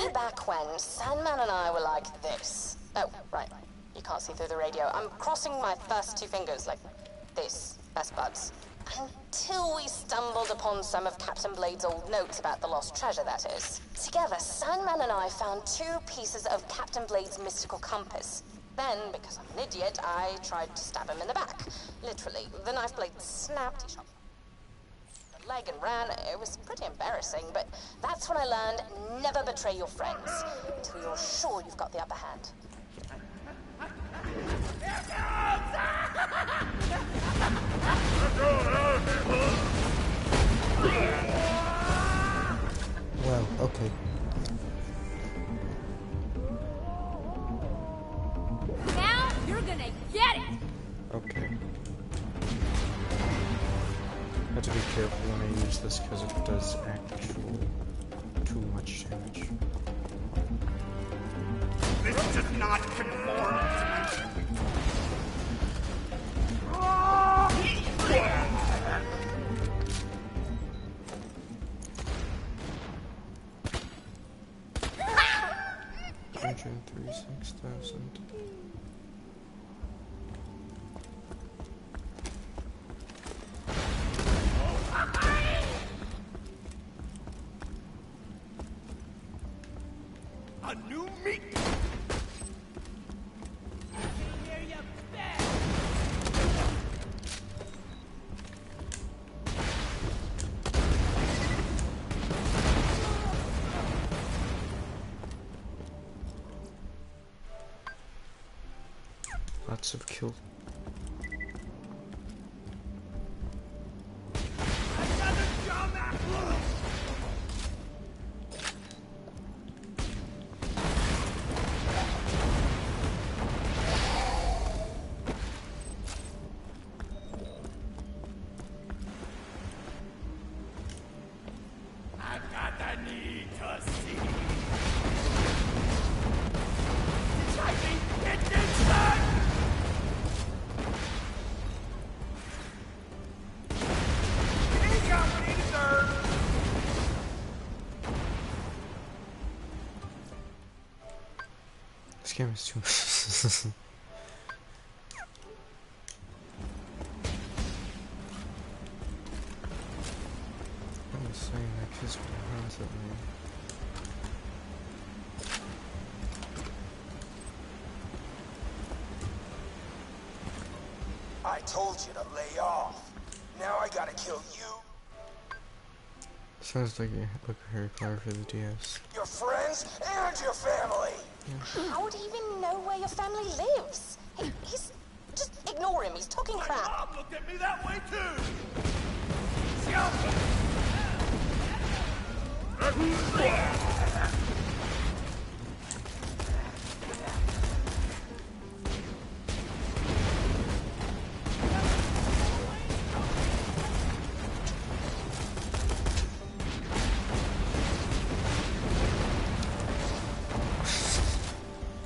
Way back when, Sandman and I were like this. Oh, right. You can't see through the radio. I'm crossing my first two fingers like this. Best buds. Until we stumbled upon some of Captain Blade's old notes about the lost treasure, that is. Together, Sandman and I found 2 pieces of Captain Blade's mystical compass. Then, because I'm an idiot, I tried to stab him in the back. Literally. The knife blade snapped, he shot the leg and ran. It was pretty embarrassing, but that's when I learned never betray your friends until you're sure you've got the upper hand. Well, okay. Now you're gonna get it! Okay. I have to be careful when I use this because it does actual too much damage. This does not conform to my... $136,000. A new meat! Lots of kill. I've got the need to see. This game is too I'm just saying that kids would have at me. I told you to lay off. Now I gotta kill you, Sounds like you look very clever for the DS. your friends, and your family. How would he even know where your family lives? He's... just ignore him, he's talking crap. Mom looked at me that way too.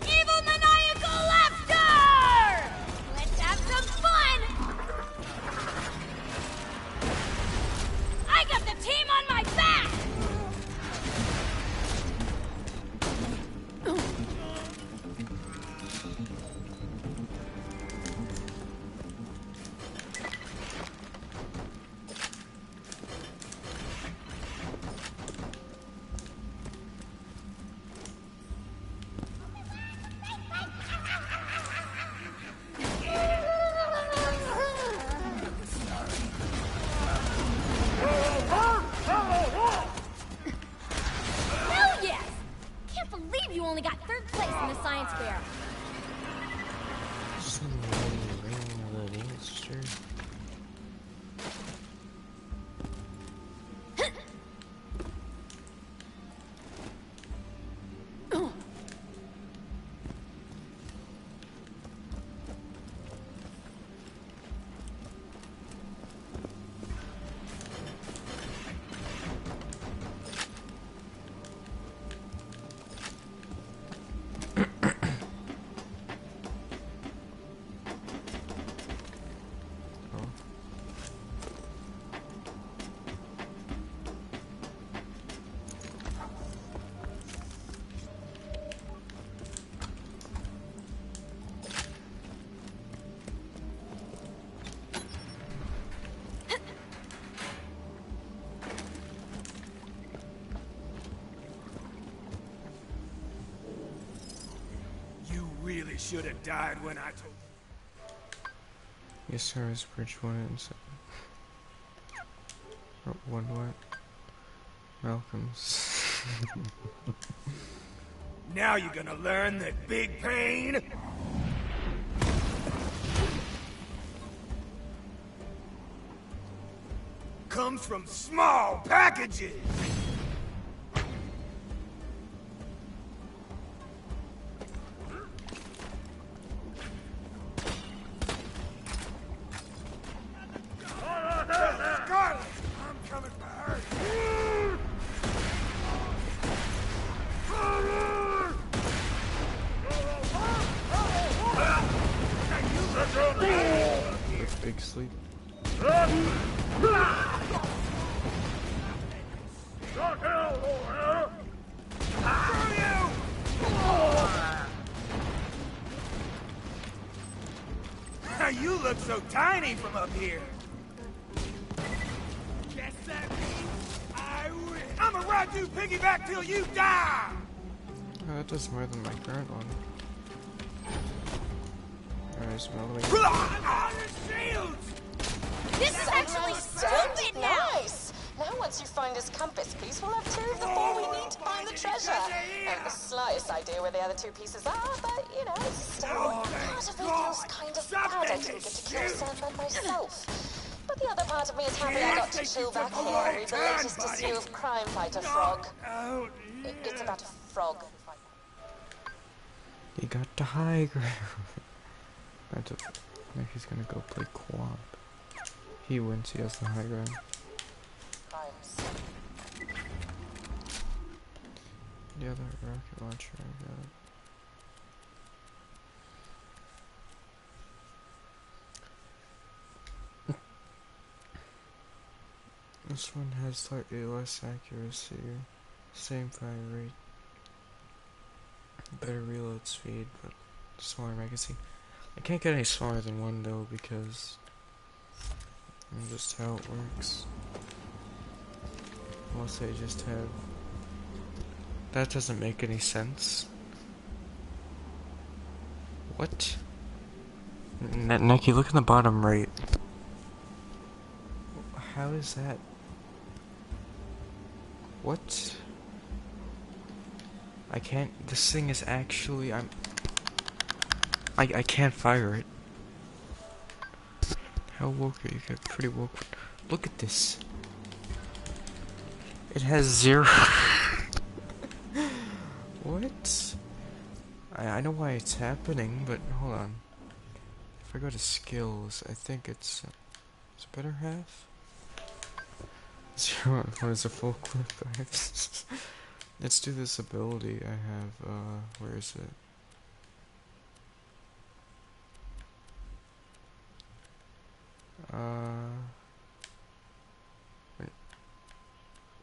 Evil maniacal laughter! Let's have some fun! I got the team on my back! Hell yes! Can't believe you only got 3rd place in the science fair. really should have died when I told Yes, sir, is bridge 1 and 7. Oh, one what? Malcolm's. Now you're gonna learn that big pain comes from small packages. Scarlet, I'm coming for her. Big sleep. You look so tiny from up here. Guess that means I win. I'ma ride you piggyback till you die. Oh, that does more than my current one. Alright, smell me. This is actually stupid now! Nice! Now once you find his compass piece, we'll have 2 of the 4 we need to find the treasure. I have the slightest idea where the other 2 pieces are, but, you know, still, part of me feels kind of bad I didn't get to kill Sandman myself. But the other part of me is happy I got to chill back here and read the latest issue of Crime Fighter Frog. It's about a frog. He got the high ground. I think he's gonna go play co-op. He wins, he has the high ground. Yeah, that rocket launcher, I got it. This one has slightly less accuracy, same fire rate, better reload speed, but smaller magazine. I can't get any smaller than 1 though, because that's just how it works. Unless I just have... That doesn't make any sense. What? Neki, look in the bottom right. How is that? What? I can't... This thing is actually... I can't fire it. How woke are you? Get pretty woke. Look at this. It has 0. What? I know why it's happening, but hold on. If I go to skills, I think it's a better half. 0. What is a full clip? Let's do this ability I have. Where is it?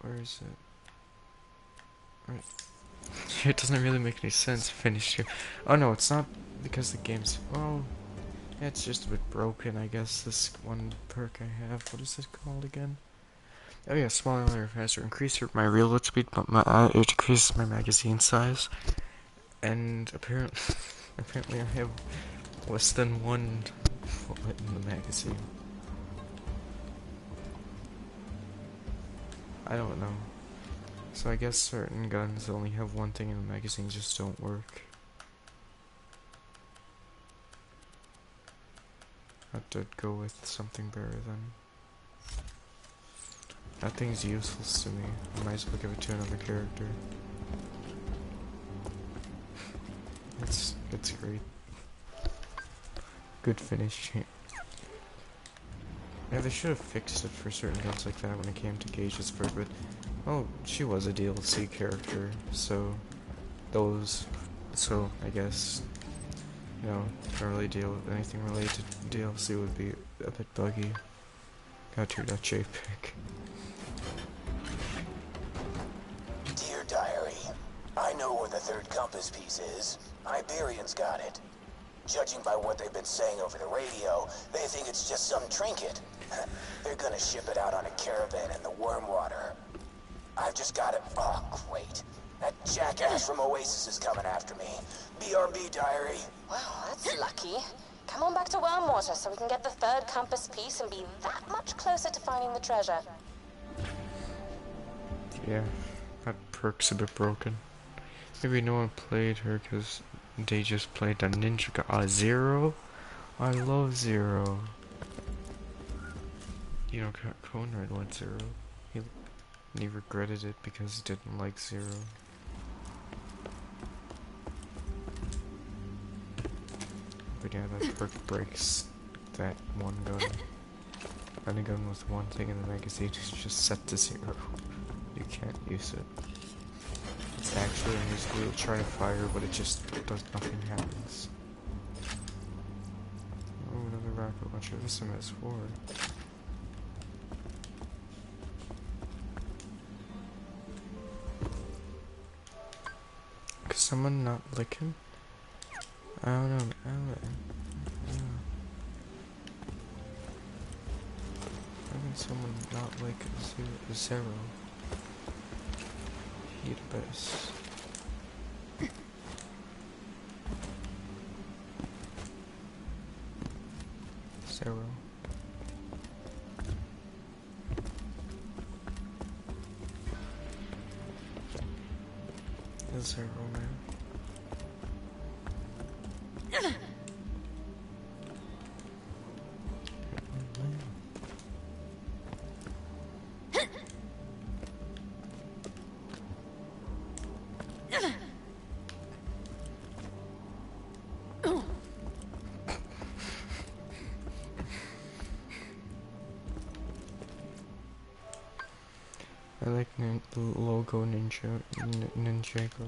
Where is it? Right. It doesn't really make any sense. Finish here. Oh no, it's not because the game's... Well, yeah, it's just a bit broken, I guess. This one perk I have. What is it called again? Oh yeah, smaller, lighter, faster. Increase my reload speed, but it decreases my magazine size. And apparently I have less than 1 bullet in the magazine. I don't know. So I guess certain guns only have 1 thing in the magazine, just don't work. Have to go with something better then. That thing's useless to me. I might as well give it to another character. It's great. Good finish. Yeah, they should have fixed it for certain guns like that when it came to Gage's bird, but well, she was a DLC character, so I guess, you know, don't really deal with anything related to DLC would be a bit buggy. Got your JPEG. Dear Diary, I know where the 3rd compass piece is. Iberian's got it. Judging by what they've been saying over the radio, they think it's just some trinket. They're gonna ship it out on a caravan in the Wormwater. I've just got it. Oh, great. That jackass from Oasis is coming after me. BRB, diary. Wow, that's lucky. Come on back to Wormwater so we can get the third compass piece and be that much closer to finding the treasure. Yeah, that perk's a bit broken. Maybe no one played her because they just played the ninja guy. Zero? I love Zero. You know, Conrad went Zero. He regretted it because he didn't like Zero. But yeah, that perk breaks that one gun. And a gun with one thing in the magazine is just set to 0. You can't use it. It's actually invisible. You'll try to fire, but it just does nothing happens. Oh, another rocket launcher. This one has 4. Could someone not lick him? I don't know. How can someone not like Zero? He'd best. Zero. Zero, man. I like the logo Ninjago. No, Ninjago.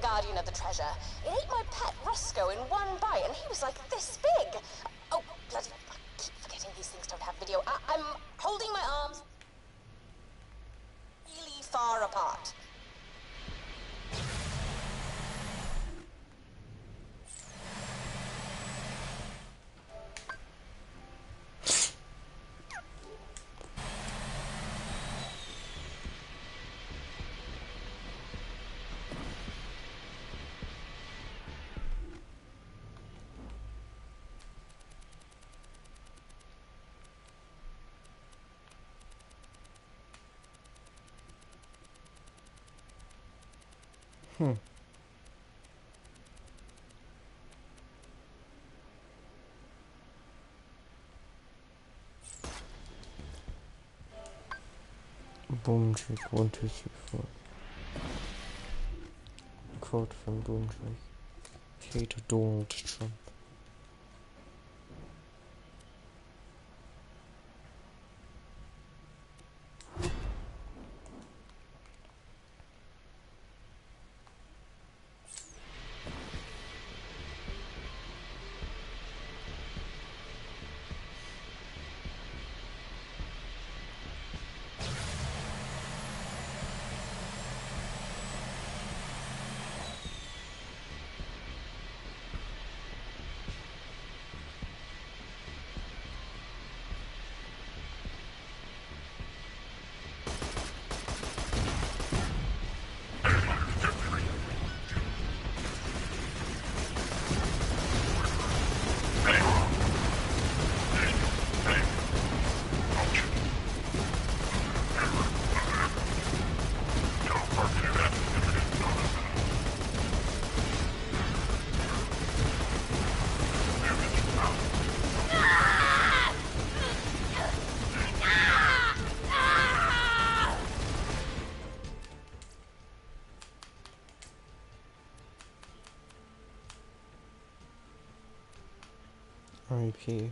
guardian of the treasure. It ate my pet Roscoe in one bite, and he was like this big. Oh, bloody, I keep forgetting these things don't have video. I'm holding my arms really far apart. Boom trick 1, 2, 3, 4. Quote from Boom Trick. Hate Donald Trump. R.I.P.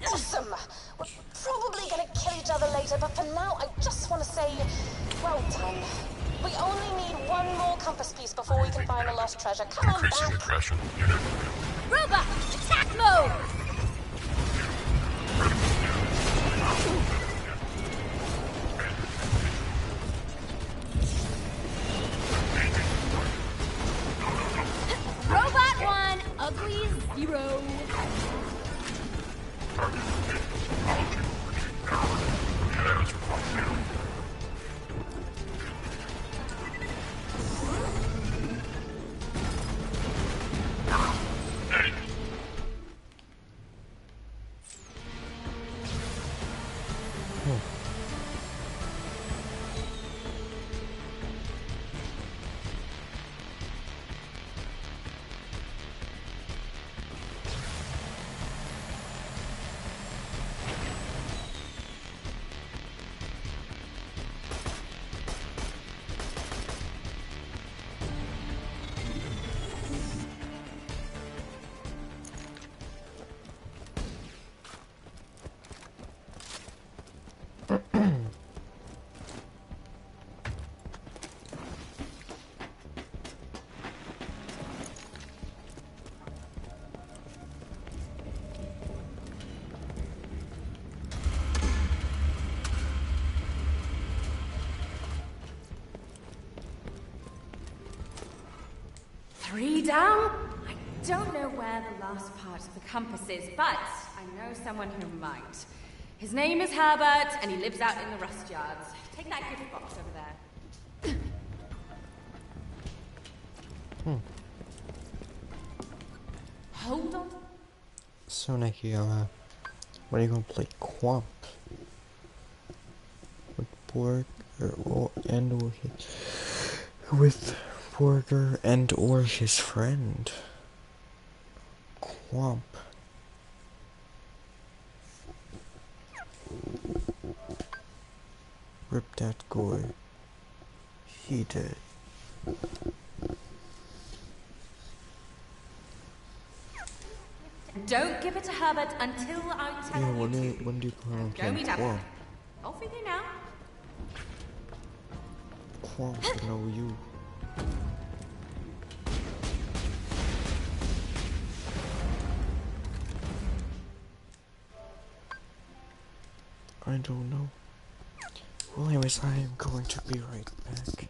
Awesome! We're probably gonna kill each other later, but for now, I just want to say, well done. We only need one more compass piece before we can find the lost treasure. Come on back. Aggression. Robot, attack mode! Robot 1, ugly 0. Three down? I don't know where the last part of the compass is, but I know someone who might. His name is Herbert, and he lives out in the rust yards. Take that gift box over there. Hold on. So Nikki, when are you gonna play Quamp? With Borger and or his friend. Quamp. Rip that guy. He did. Don't give it to Herbert until I tell Yeah, you when to. do you plan on Go playing meet up. Quamp? Off with you now. Quamp, no you. I don't know. Well, anyways, I am going to be right back.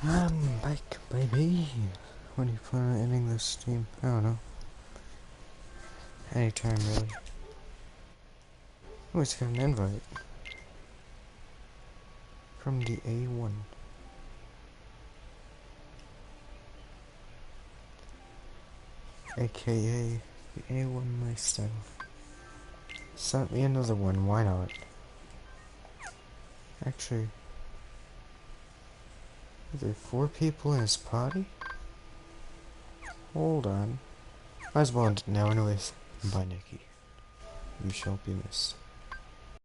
I'm back, baby. When do you plan on ending this stream? I don't know. Anytime, really. Oh, it's got an invite. From the A1. AKA the A1 lifestyle. Sent me another one, why not? Actually, are there 4 people in his party? Hold on. Might as well end it now anyways. Bye, Nikki. You shall be missed.